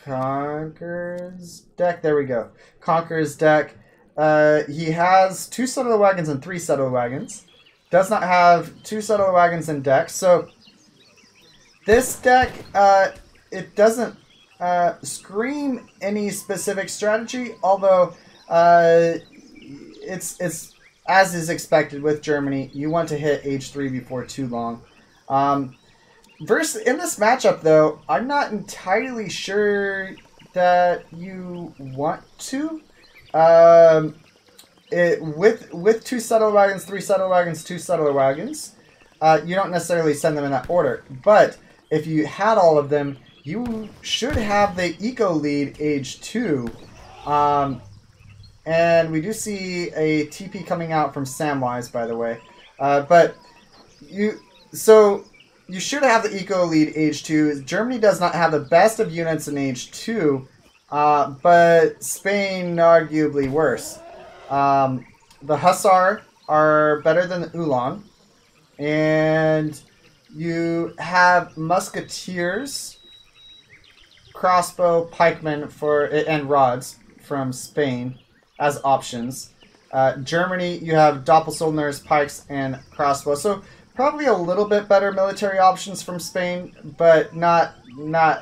Conquer's deck. There we go. Conquer's deck. He has 2 settler wagons and 3 settler wagons. Does not have 2 settler wagons in deck. So this deck, it doesn't scream any specific strategy, although it's as is expected with Germany. You want to hit H3 before too long. In this matchup, though, I'm not entirely sure that you want to. With 2 settler wagons, 3 settler wagons, 2 settler wagons, you don't necessarily send them in that order. But if you had all of them, you should have the eco lead age 2. And we do see a TP coming out from Samwise, by the way. You should have the eco lead age 2. Germany does not have the best of units in age 2, but Spain arguably worse. The Hussar are better than the Ulan, and you have Musketeers, crossbow, pikemen and rods from Spain as options. Germany, you have Doppelsoldners, pikes, and crossbow. So probably a little bit better military options from Spain, but not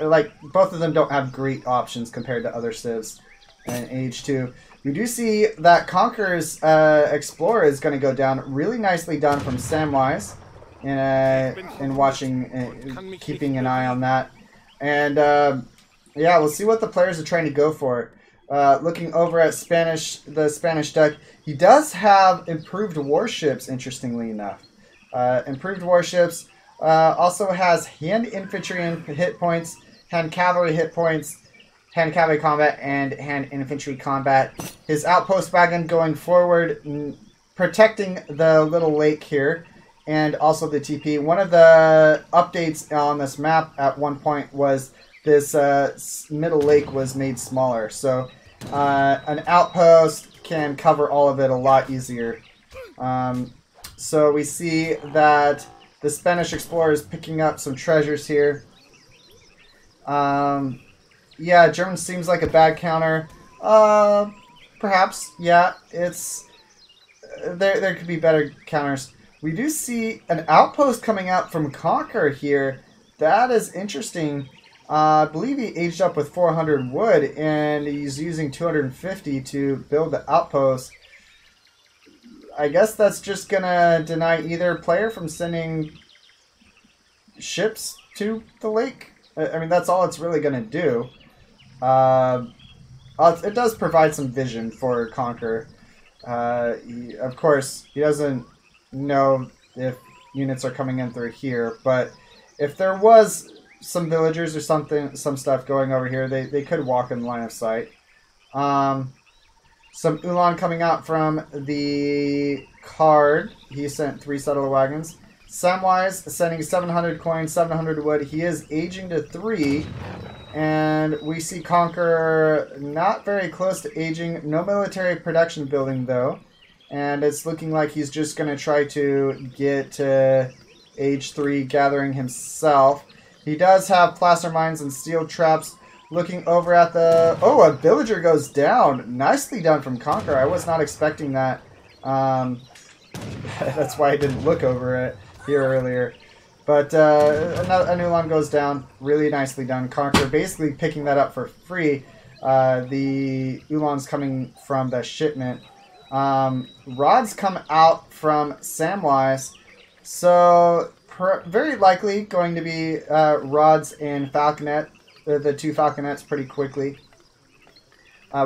like both of them don't have great options compared to other civs in age 2. We do see that Conqueror's Explorer is going to go down. Really nicely done from Samwise in watching, keeping an eye on that. And yeah, we'll see what the players are trying to go for. Looking over at the Spanish deck, he does have improved warships, interestingly enough. Improved warships. Also has hand infantry and hit points, hand cavalry hit points, hand cavalry combat, and hand infantry combat. His outpost wagon going forward, protecting the little lake here, and also the TP. One of the updates on this map at one point was this middle lake was made smaller. So an outpost can cover all of it a lot easier. So we see that the Spanish Explorer is picking up some treasures here. Yeah, German seems like a bad counter. Perhaps, yeah, it's there could be better counters. We do see an outpost coming out from Conqueror here. That is interesting. I believe he aged up with 400 wood, and he's using 250 to build the outpost. I guess that's just gonna deny either player from sending ships to the lake. I mean, that's all it's really gonna do. It does provide some vision for Conqueror. Of course, he doesn't know if units are coming in through here, but if there was some villagers or some stuff going over here, they could walk in line of sight. Some Ulan coming out from the card. He sent 3 settler wagons. Samwise sending 700 coins, 700 wood. He is aging to 3. And we see Conqueror not very close to aging. No military production building, though. And it's looking like he's just going to try to get to age 3, gathering himself. He does have plaster mines and steel traps. Looking over at the... Oh, a villager goes down. Nicely done from Conqueror. I was not expecting that. That's why I didn't look over it here earlier. But a new line goes down. Really nicely done. Conqueror basically picking that up for free. The Ulans coming from the shipment. Rods come out from Samwise. So very likely going to be Rods and Falconet. The 2 Falconets pretty quickly.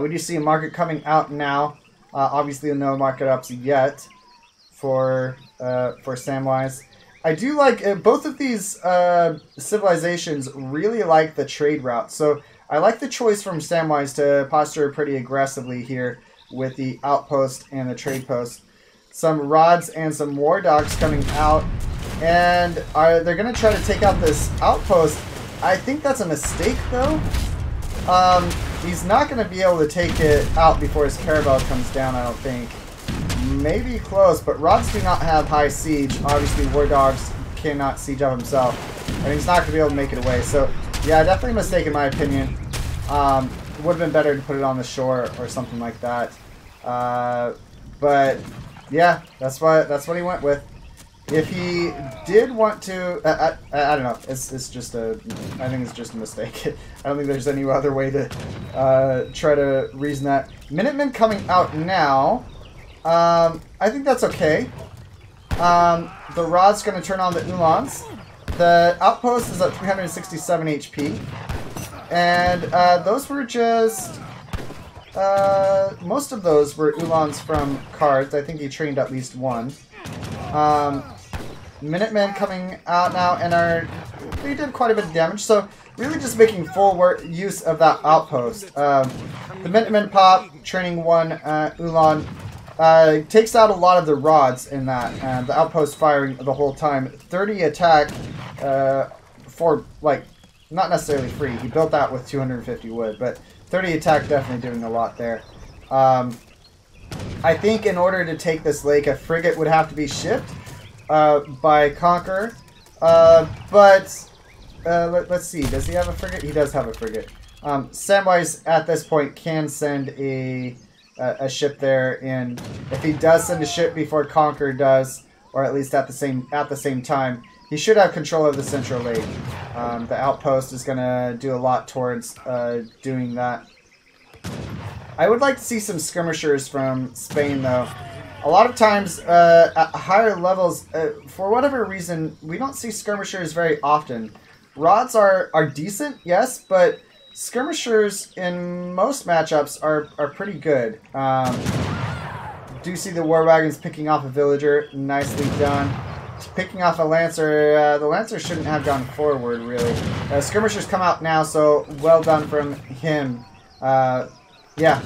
We do see a market coming out now. Obviously no market ups yet for Samwise. I do like both of these civilizations really like the trade route. So I like the choice from Samwise to posture pretty aggressively here with the outpost and the trade post. Some rods and some war dogs coming out, and they're going to try to take out this outpost. I think that's a mistake, though. He's not going to be able to take it out before his caravel comes down, I don't think. Maybe close, but rods do not have high siege. Obviously, war dogs cannot siege up himself, and he's not going to be able to make it away. So, yeah, definitely a mistake in my opinion. Would have been better to put it on the shore or something like that. But yeah, that's what he went with. If he did want to, I don't know. It's just I think it's just a mistake. I don't think there's any other way to try to reason that. Minutemen coming out now. I think that's okay. The rod's going to turn on the Ulans. The outpost is at 367 HP. And those were just... most of those were Ulans from cards. I think he trained at least one. Minutemen coming out now and they did quite a bit of damage. So really just making full use of that outpost. The Minutemen pop, training one Ulan. Takes out a lot of the rods in that. The outpost firing the whole time. 30 attack for, like, not necessarily free. He built that with 250 wood, but 30 attack definitely doing a lot there. I think in order to take this lake, a frigate would have to be shipped by Conqueror. But let's see. Does he have a frigate? He does have a frigate. Samwise at this point can send a ship there, and if he does send a ship before Conqueror does, or at least at the same time, he should have control of the central lake. The outpost is going to do a lot towards doing that. I would like to see some skirmishers from Spain, though. A lot of times, at higher levels, for whatever reason, we don't see skirmishers very often. Rods are decent, yes, but skirmishers in most matchups are pretty good. Do see the war wagons picking off a villager. Nicely done. Picking off a lancer. The lancer shouldn't have gone forward, really. Skirmishers come out now, so well done from him. Yeah.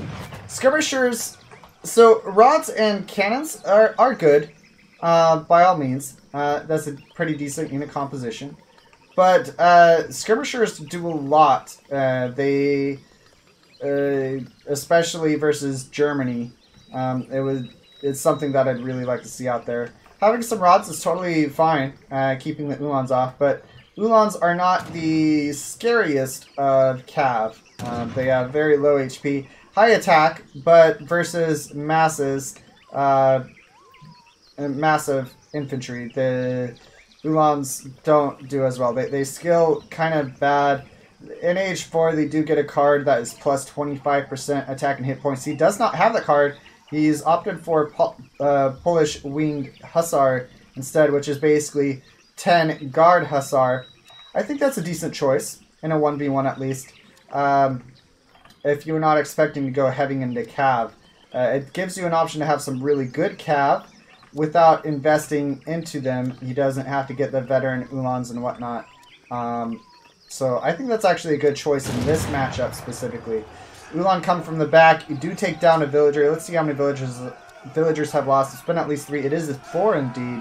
Skirmishers... So, rods and cannons are good, by all means. That's a pretty decent unit composition. But skirmishers do a lot. Especially versus Germany, it's something that I'd really like to see out there. Having some rods is totally fine, keeping the Uhlans off, but Uhlans are not the scariest of cav. They have very low HP. High attack, but versus massive infantry, the Uhlans don't do as well. They skill kind of bad. In Age 4, they do get a card that is plus 25% attack and hit points. He does not have that card. He's opted for Polish Winged Hussar instead, which is basically 10 Guard Hussar. I think that's a decent choice, in a 1v1 at least. If you're not expecting to go heavy into cav. It gives you an option to have some really good cav without investing into them. He doesn't have to get the veteran Uhlans and whatnot. So I think that's actually a good choice in this matchup specifically. Uhlan come from the back. You do take down a villager. Let's see how many villagers have lost. It's been at least 3. It is 4 indeed.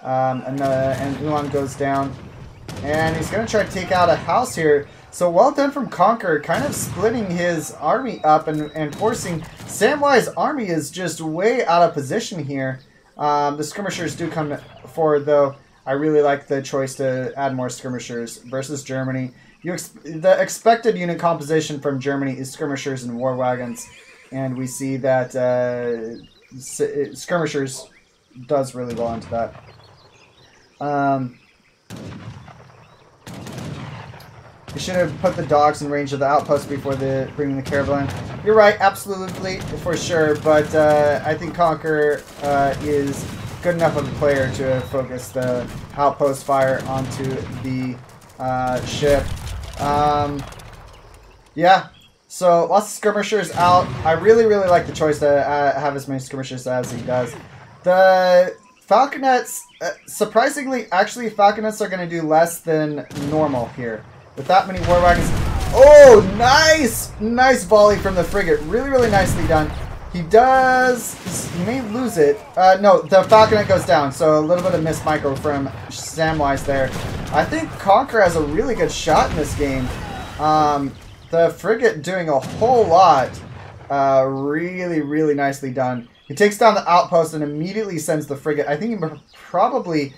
And Uhlan goes down. And he's going to try to take out a house here. So well done from Conqueror, kind of splitting his army up and forcing... Samwise army is just way out of position here. The skirmishers do come forward, though. I really like the choice to add more skirmishers versus Germany. The expected unit composition from Germany is skirmishers and war wagons. And we see that skirmishers does really well into that. You should have put the dogs in range of the outpost before bringing the caravan. You're right, absolutely, for sure. But I think Conqueror is good enough of a player to focus the outpost fire onto the ship. Yeah, so lots of skirmishers out. I really like the choice to have as many skirmishers as he does. The Falconets, surprisingly, actually, Falconets are going to do less than normal here. With that many war wagons. Oh, nice! Nice volley from the frigate. Really nicely done. He may lose it. No, the Falconet goes down, so a little bit of missed micro from Samwise there. I think Conqueror has a really good shot in this game. The frigate doing a whole lot. Really nicely done. He takes down the outpost and immediately sends the frigate. I think he probably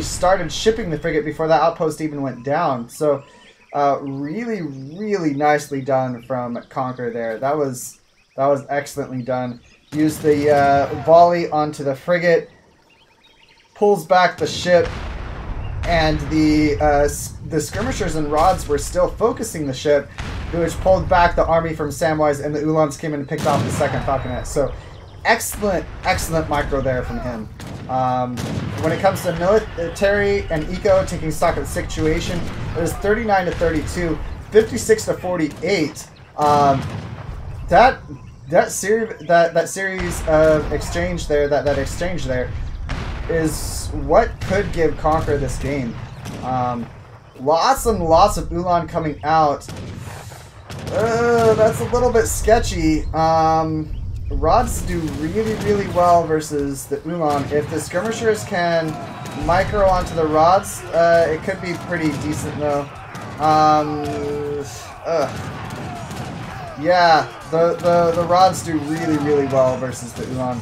started shipping the frigate before that outpost even went down. So really nicely done from Conqueror there. That was excellently done. Used the volley onto the frigate, pulls back the ship, and the skirmishers and rods were still focusing the ship, which pulled back the army from Samwise, and the Uhlans came in and picked off the second Falconet. So excellent micro there from him. When it comes to military and eco, taking stock of the situation, it was 39-32, 56-48. That series of exchange there, that exchange there, is what could give Conqueror this game. Lots and lots of Uhlan coming out. That's a little bit sketchy. Rods do really well versus the Uhlan. If the skirmishers can micro onto the rods, it could be pretty decent though. Yeah, the rods do really well versus the Uhlan.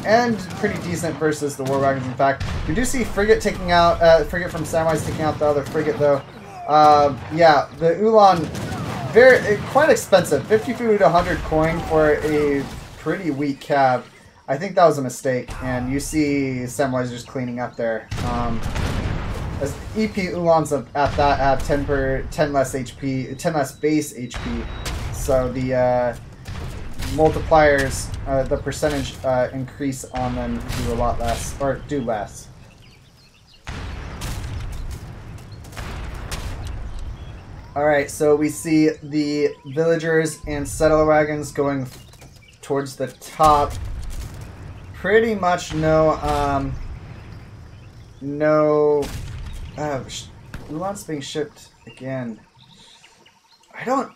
And pretty decent versus the war wagons. In fact, we do see frigate taking out frigate from Samwise taking out the other frigate though. Yeah, the Uhlan quite expensive. 50 food, 100 coin for a pretty weak cav. I think that was a mistake, and you see Samwise just cleaning up there. As EP Uhlans at 10 less HP, 10 less base HP. so the multipliers, the percentage increase on them do a lot less, or do less. Alright, so we see the villagers and settler wagons going towards the top. Pretty much no, Ulan's being shipped again. I don't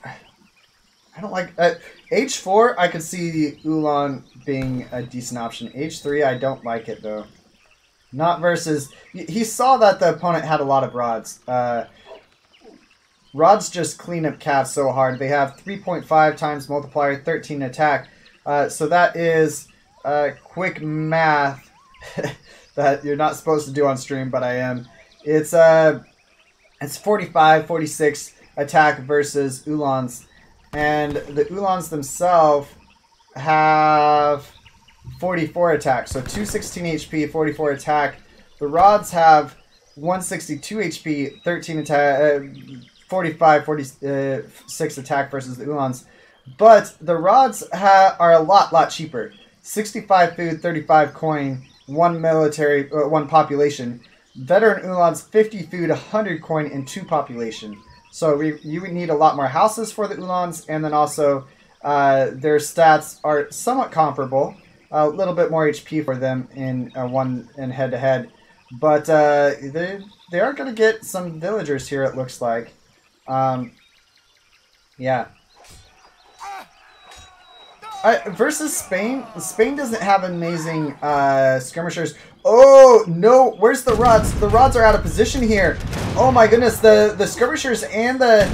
like, H4, I could see Ulan being a decent option. H3, I don't like it though. Not versus, he saw that the opponent had a lot of rods. Rods just clean up calves so hard. They have 3.5 times multiplier, 13 attack. So that is quick math that you're not supposed to do on stream, but I am. It's 45, 46 attack versus Ulans. And the Ulans themselves have 44 attack. So 216 HP, 44 attack. The rods have 162 HP, 13 attack, 45, 46 attack versus the Ulans. But the rods are a lot cheaper. 65 food, 35 coin, 1 military, 1 population. Veteran Ulans, 50 food, 100 coin, and 2 population. So you would need a lot more houses for the Ulans, and then also their stats are somewhat comparable. A little bit more HP for them in head-to-head. But they are going to get some villagers here, it looks like. Yeah. Versus Spain, Spain doesn't have amazing skirmishers. Oh no, where's the rods? The rods are out of position here. Oh my goodness, the skirmishers and the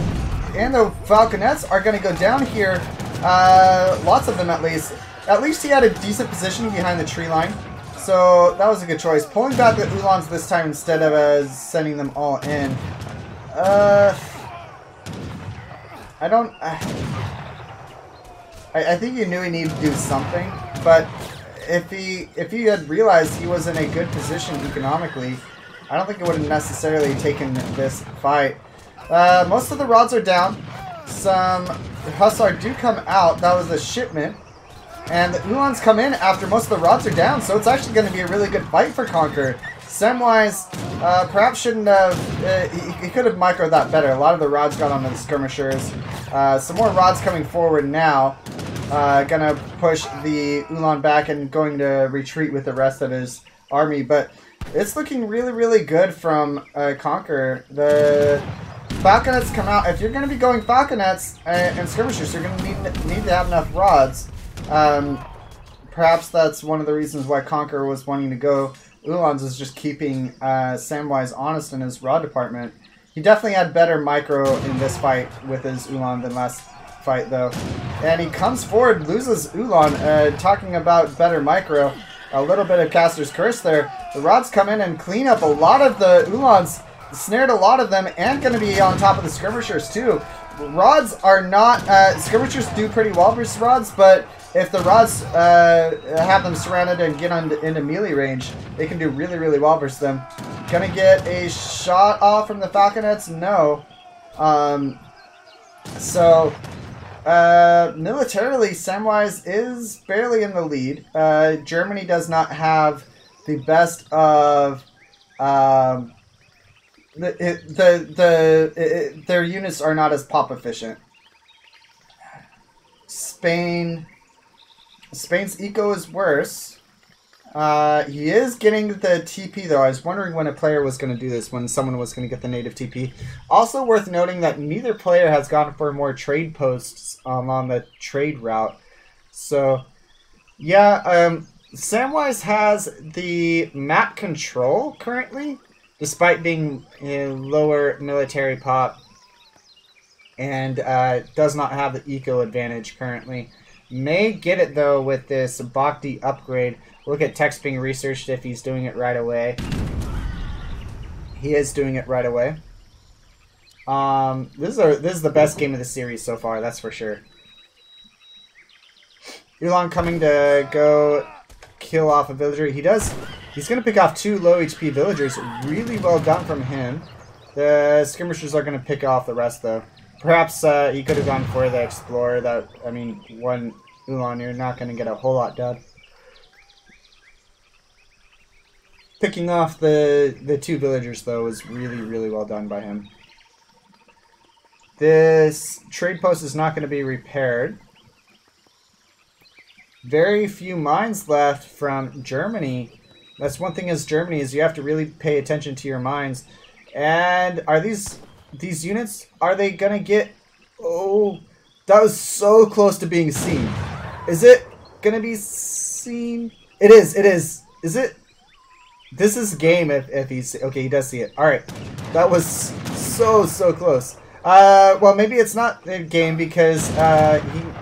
falconets are going to go down here. Lots of them at least. At least he had a decent position behind the tree line, so that was a good choice. Pulling back the Ulans this time instead of sending them all in. I think he knew he needed to do something, but if he had realized he was in a good position economically, I don't think it would have necessarily taken this fight. Most of the rods are down. Some Hussar do come out. That was a shipment. And the Ulans come in after most of the rods are down, so it's actually going to be a really good fight for Conquer. Samwise perhaps shouldn't have... he could have microed that better. A lot of the rods got onto the skirmishers. Some more rods coming forward now. Gonna push the Ulan back and going to retreat with the rest of his army. But it's looking really good from Conquer. The falconets come out. If you're going to be going falconets and skirmishers, you're going to need to have enough rods. Perhaps that's one of the reasons why Conquer was wanting to go Ulans, is just keeping Samwise honest in his rod department. He definitely had better micro in this fight with his Ulan than last fight, though. And he comes forward, loses Ulan, talking about better micro. A little bit of Caster's Curse there. The rods come in and clean up a lot of the Ulans, snared a lot of them, and going to be on top of the skirmishers, too. Rods are not... skirmishers do pretty well versus rods, but if the rods have them surrounded and get into melee range, they can do really well versus them. Gonna get a shot off from the falconets? No. Militarily, Samwise is barely in the lead. Germany does not have the best of... their units are not as pop efficient. Spain's eco is worse. He is getting the TP, though. I was wondering when a player was going to do this, when someone was going to get the native TP. Also worth noting that neither player has gone for more trade posts on the trade route. So, yeah, Samwise has the map control currently, despite being a lower military pop, and does not have the eco advantage currently. May get it, though, with this Bhakti upgrade. Look at text being researched if he's doing it right away. He is doing it right away. This is the best game of the series so far, that's for sure. Ulan coming to go kill off a villager. He's going to pick off 2 low HP villagers. Really well done from him. The skirmishers are going to pick off the rest, though. Perhaps he could have gone for the Explorer. That, I mean, one Ulan, you're not going to get a whole lot done. Picking off the 2 villagers, though, was really, really well done by him. This trade post is not going to be repaired. Very few mines left from Germany. That's one thing as Germany, is you have to really pay attention to your mines. And are these units, are they going to get... Oh, that was so close to being seen. Is it going to be seen? It is, it is. Is it? This is game if he's... Okay, he does see it. Alright. That was so close. Well, maybe it's not a game because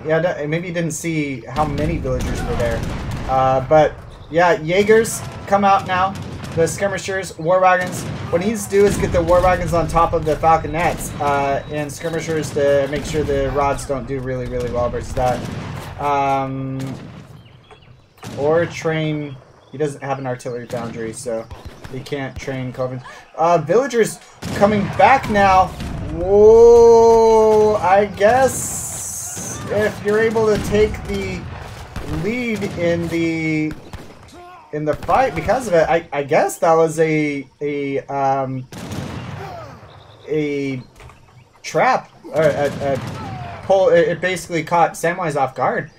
maybe he didn't see how many villagers were there. But, yeah, Jaegers come out now. The skirmishers, war wagons. What he needs to do is get the war wagons on top of the falconets and skirmishers to make sure the rods don't do really, really well versus that. Or train... He doesn't have an artillery foundry, so he can't train Coven. Villagers coming back now. Whoa! I guess if you're able to take the lead in the fight because of it, I guess that was a trap or a pull. It basically caught Samwise off guard.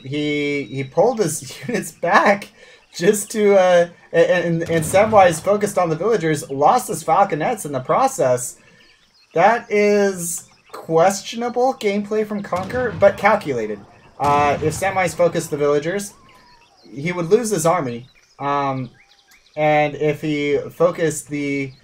He pulled his units back just to and Samwise focused on the villagers, lost his falconets in the process. That is questionable gameplay from Conquer, but calculated. If Samwise focused the villagers, he would lose his army. And if he focused the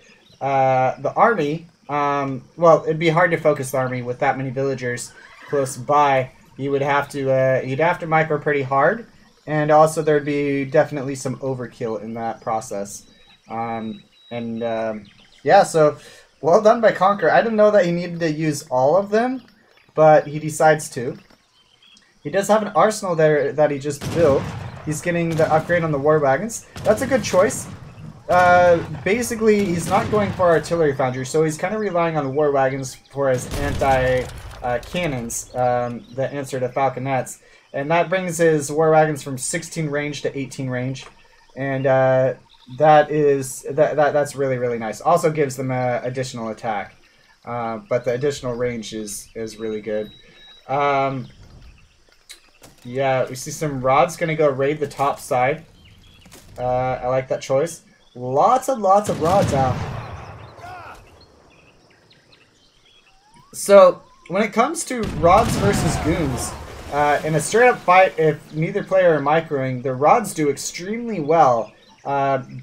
army, well, it'd be hard to focus the army with that many villagers close by. He would have to he'd have to micro pretty hard, and also there'd be definitely some overkill in that process. Yeah, so well done by Conquer. I didn't know that he needed to use all of them, but he decides to. He does have an arsenal there that he just built. He's getting the upgrade on the war wagons. That's a good choice. Basically, he's not going for artillery foundry, so he's kind of relying on the war wagons for his cannons that answer to falconets, and that brings his war wagons from 16 range to 18 range, and that's really, really nice. Also gives them additional attack, but the additional range is really good. Yeah, we see some rods gonna go raid the top side. I like that choice. Lots of rods out. So when it comes to rods versus goons, in a straight-up fight, if neither player are microing, the rods do extremely well.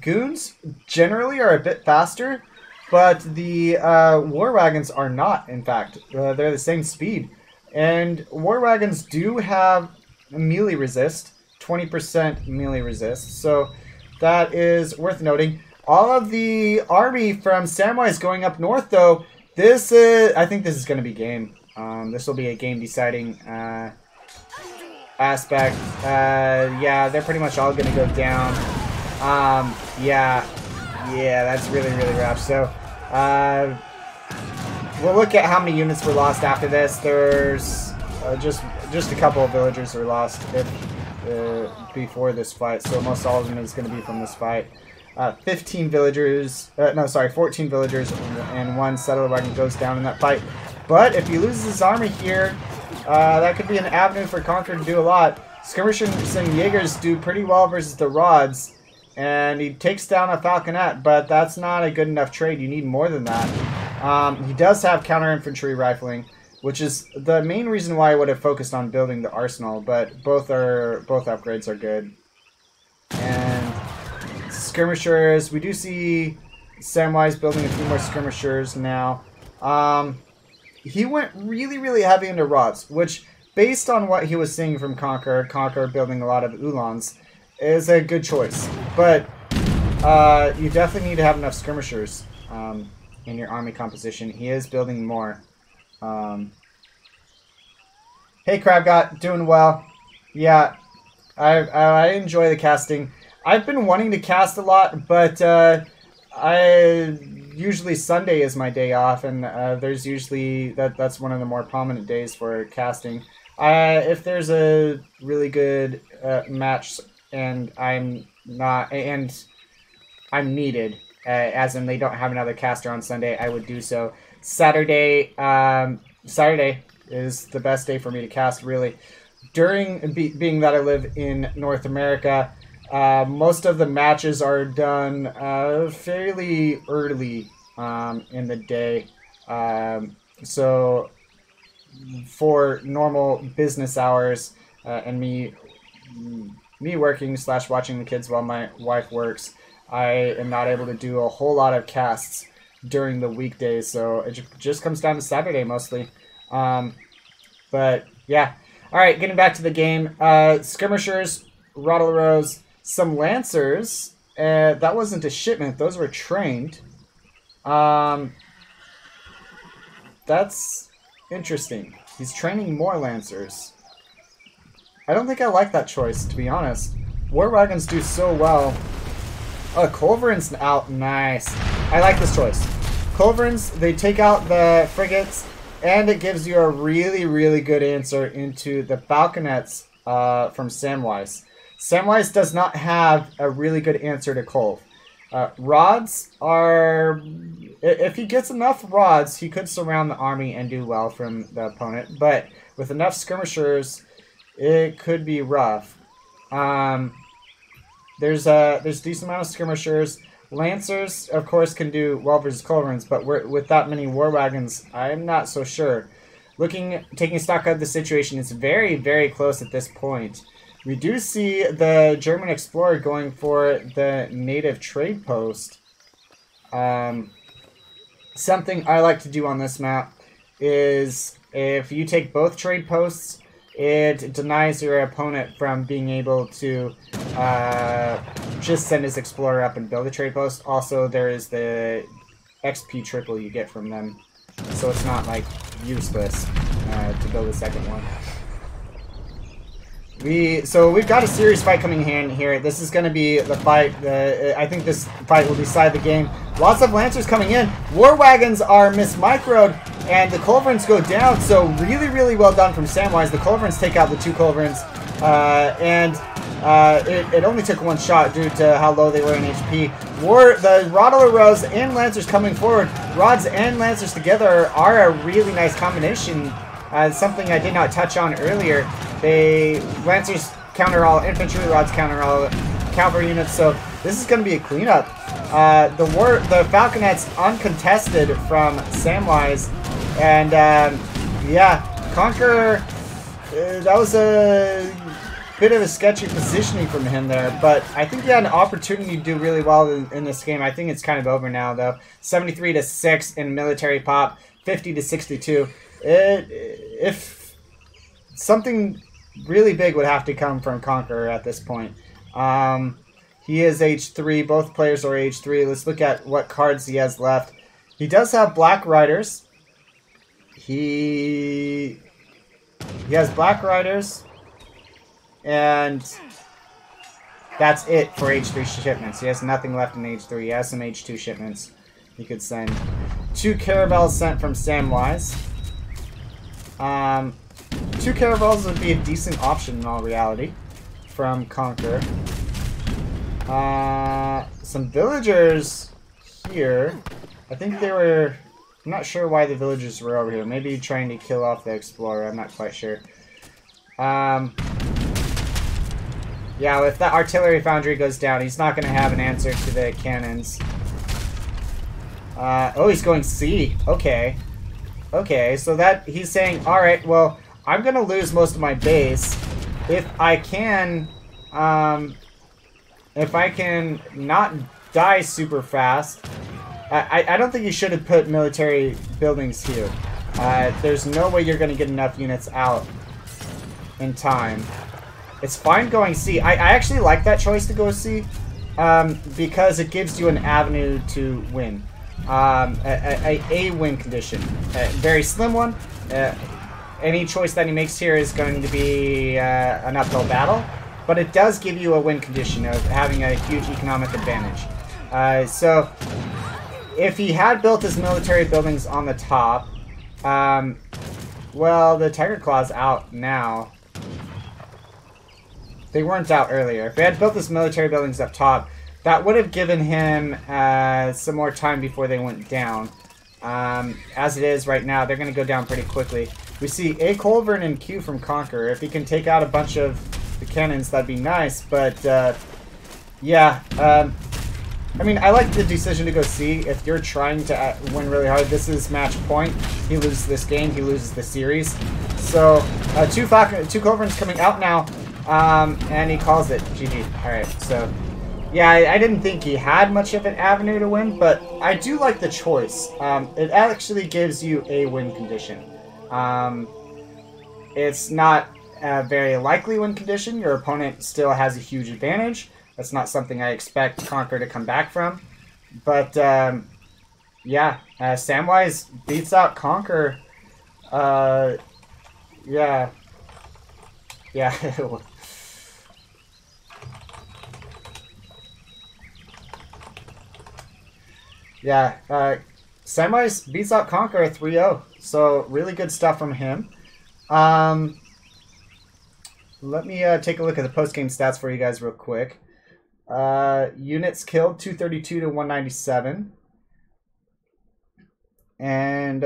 Goons generally are a bit faster, but the war wagons are not, in fact. They're the same speed. And war wagons do have melee resist, 20% melee resist, so that is worth noting. All of the army from Samwise going up north, though, this is, I think this is going to be game. This will be a game-deciding aspect. Yeah, they're pretty much all going to go down. Yeah, that's really, really rough. So, we'll look at how many units were lost after this. There's just a couple of villagers were lost before this fight, so almost all of them is going to be from this fight. 14 villagers and one settler wagon goes down in that fight. But if he loses his army here, that could be an avenue for Conquer to do a lot. Skirmishers and Jaegers do pretty well versus the rods, and he takes down a falconet, but that's not a good enough trade. You need more than that. He does have counter-infantry rifling, which is the main reason why I would have focused on building the arsenal, but both upgrades are good. And skirmishers, we do see Samwise building a few more skirmishers now. He went really, really heavy into rods, which, based on what he was seeing from Conquer building a lot of Ulans, is a good choice. But you definitely need to have enough skirmishers in your army composition. He is building more. Hey Crabgot, doing well. Yeah, I enjoy the casting. I've been wanting to cast a lot, but usually Sunday is my day off, and there's usually that's one of the more prominent days for casting. If there's a really good match and I'm needed, as in they don't have another caster on Sunday, I would do so. Saturday is the best day for me to cast, really. Being that I live in North America, most of the matches are done fairly early in the day. So for normal business hours and me working / watching the kids while my wife works, I am not able to do a whole lot of casts during the weekdays, so it just comes down to Saturday mostly. But yeah. Alright, getting back to the game. Skirmishers, Ro16, some Lancers. That wasn't a shipment, those were trained. That's interesting. He's training more Lancers. I don't think I like that choice, to be honest. War Wagons do so well. Oh, Culverins out. Nice. I like this choice. Culverins, they take out the frigates, and it gives you a really, really good answer into the Falconets from Samwise. Samwise does not have a really good answer to Culv. Rods are... If he gets enough rods, he could surround the army and do well from the opponent. But with enough skirmishers, it could be rough. There's a decent amount of skirmishers. Lancers, of course, can do well versus Culverins, but with that many war wagons, I'm not so sure. Taking stock of the situation, it's very, very close at this point. We do see the German explorer going for the native trade post. Something I like to do on this map is if you take both trade posts, it denies your opponent from being able to just send his explorer up and build a trade post. Also, there is the XP triple you get from them, so it's not like useless to build a second one. So we've got a serious fight coming in here. This is going to be the fight. I think this fight will decide the game. Lots of Lancers coming in. War Wagons are mismicroed, and the Culverins go down. So really, really well done from Samwise. The Culverins take out the two Culverins, and it only took one shot due to how low they were in HP. The Ro16 and Lancers coming forward. Rods and Lancers together are a really nice combination. Something I did not touch on earlier. Lancers counter all infantry, Rods counter all cavalry units, so this is going to be a cleanup. The Falconets uncontested from Samwise, and yeah, Conqueror, that was a bit of a sketchy positioning from him there, but I think he had an opportunity to do really well in this game. I think it's kind of over now, though. 73-6 in military pop, 50-62. If something really big would have to come from Conqueror at this point. He is H3. Both players are H3. Let's look at what cards he has left. He does have Black Riders. He has Black Riders. And that's it for H3 shipments. He has nothing left in H3. He has some H2 shipments he could send. 2 caravels sent from Samwise. 2 caravels would be a decent option in all reality from Conqueror. Some villagers here. I think they were... I'm not sure why the villagers were over here. Maybe trying to kill off the explorer. I'm not quite sure. Yeah, if that artillery foundry goes down, he's not going to have an answer to the cannons. Oh, he's going C. Okay. Okay, so that he's saying, alright, well, I'm going to lose most of my base. If I can not die super fast, I don't think you should have put military buildings here. There's no way you're going to get enough units out in time. It's fine going C. I actually like that choice to go C because it gives you an avenue to win. A win condition. A very slim one. Any choice that he makes here is going to be an uphill battle, but it does give you a win condition of having a huge economic advantage. So if he had built his military buildings on the top, well, the Tiger Claw's out now. They weren't out earlier. If he had built his military buildings up top, that would have given him some more time before they went down. As it is right now, they're going to go down pretty quickly. We see A. Colburn and Q from Conqueror. If he can take out a bunch of the cannons, that'd be nice. But, yeah. I mean, I like the decision to go C. If you're trying to win really hard, this is match point. He loses this game, he loses the series. So, two Colburns coming out now, and he calls it GG. Alright, so, yeah, I didn't think he had much of an avenue to win, but I do like the choice. It actually gives you a win condition. It's not a very likely win condition. Your opponent still has a huge advantage. That's not something I expect Conqueror to come back from. But, yeah, Samwise beats out Conqueror. Yeah. Yeah. Yeah, Samwise beats out Conqueror 3-0. So, really good stuff from him. Let me take a look at the post-game stats for you guys real quick. Units killed 232 to 197. And,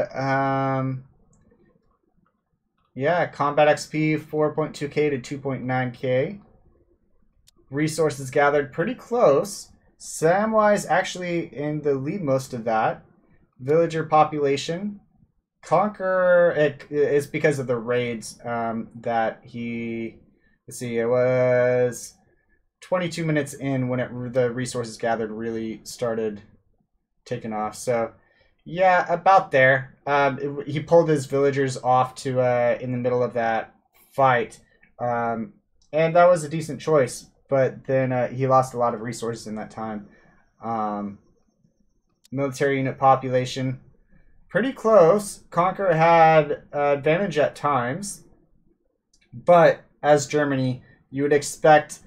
yeah, combat XP 4.2k to 2.9k. Resources gathered pretty close. Samwise actually in the lead most of that. Villager population. Conqueror, it's because of the raids that he... Let's see, it was 22 minutes in when the resources gathered really started taking off. So, yeah, about there. He pulled his villagers off to in the middle of that fight. And that was a decent choice. But then he lost a lot of resources in that time. Military unit population. Pretty close. Conqueror had advantage at times. But as Germany, you would expect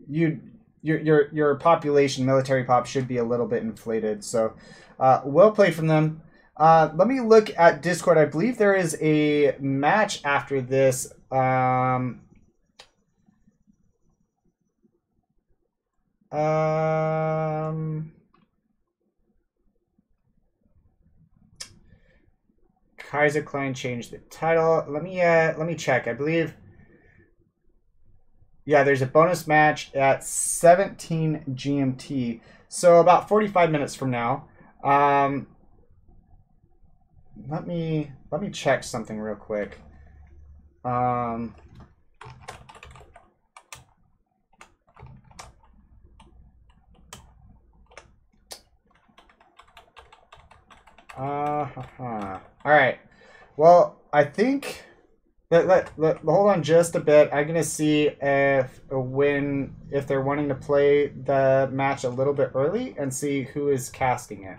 your population, military pop, should be a little bit inflated. So well played from them. Let me look at Discord. I believe there is a match after this. Kaiser Klein changed the title. Let me check. I believe, yeah, there's a bonus match at 17 GMT, so about 45 minutes from now. Let me check something real quick. All right. Well, I think hold on just a bit. I'm gonna see if they're wanting to play the match a little bit early and see who is casting it.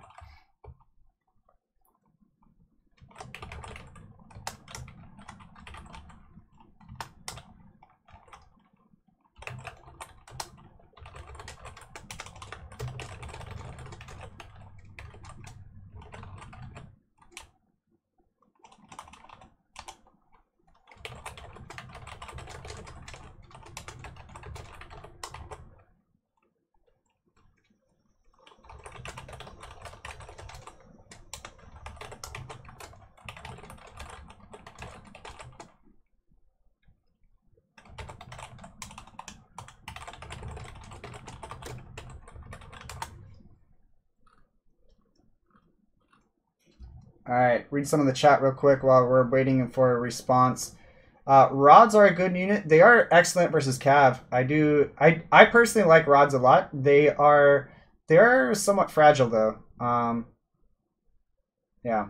All right, read some of the chat real quick while we're waiting for a response. Rods are a good unit. They are excellent versus Cav. I personally like rods a lot. They're somewhat fragile though. Yeah.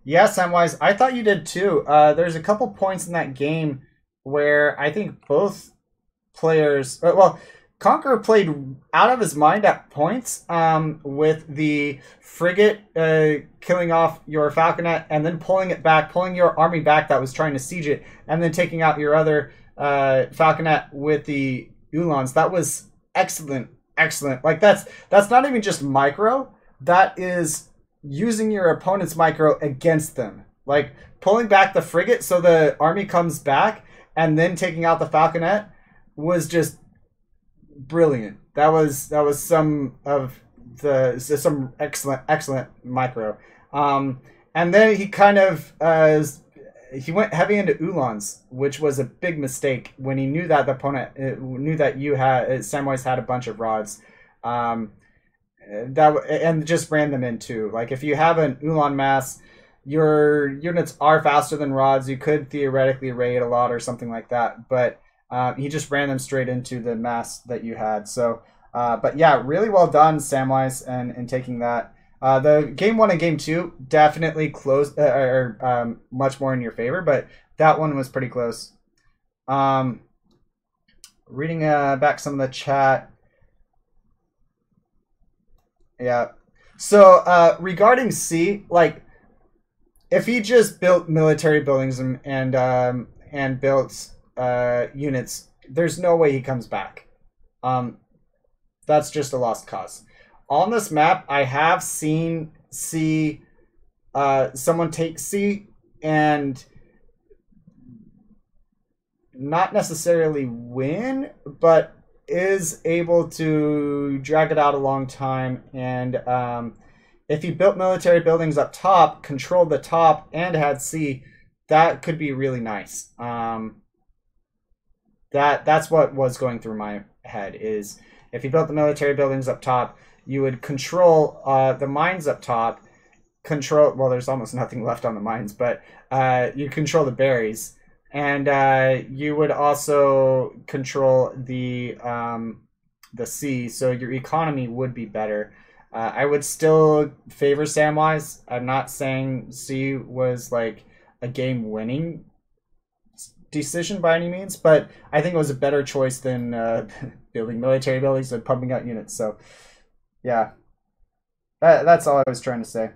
Yeah, Samwise, I thought you did too. There's a couple points in that game where I think both players, well, Conqueror played out of his mind at points with the frigate killing off your falconet and then pulling it back, pulling your army back that was trying to siege it, and then taking out your other falconet with the Ulans. That was excellent excellent. Like that's not even just micro. That is using your opponent's micro against them. Like pulling back the frigate so the army comes back and then taking out the falconet was just brilliant. That was some excellent micro. And then he kind of he went heavy into Ulans, which was a big mistake when he knew that the opponent knew that you had Samwise had a bunch of rods, and just ran them in too. Like if you have an Ulan mass, your units are faster than rods. You could theoretically raid a lot or something like that, but he just ran them straight into the mass that you had. So, but yeah, really well done, Samwise, and taking that. The game 1 and game 2 definitely close much more in your favor, but that one was pretty close. Reading back some of the chat. Yeah. So regarding C, like if he just built military buildings and built units, there's no way he comes back. That's just a lost cause. On this map, I have seen C, someone take C and not necessarily win, but is able to drag it out a long time. And if he built military buildings up top, controlled the top, and had C, that could be really nice. That's what was going through my head, is if he built the military buildings up top, you would control the mines up top, well, there's almost nothing left on the mines, but you control the berries, and you would also control the sea, so your economy would be better. I would still favor Samwise. I'm not saying C was like a game-winning decision by any means, but I think it was a better choice than building military buildings and pumping out units. So yeah, that's all I was trying to say.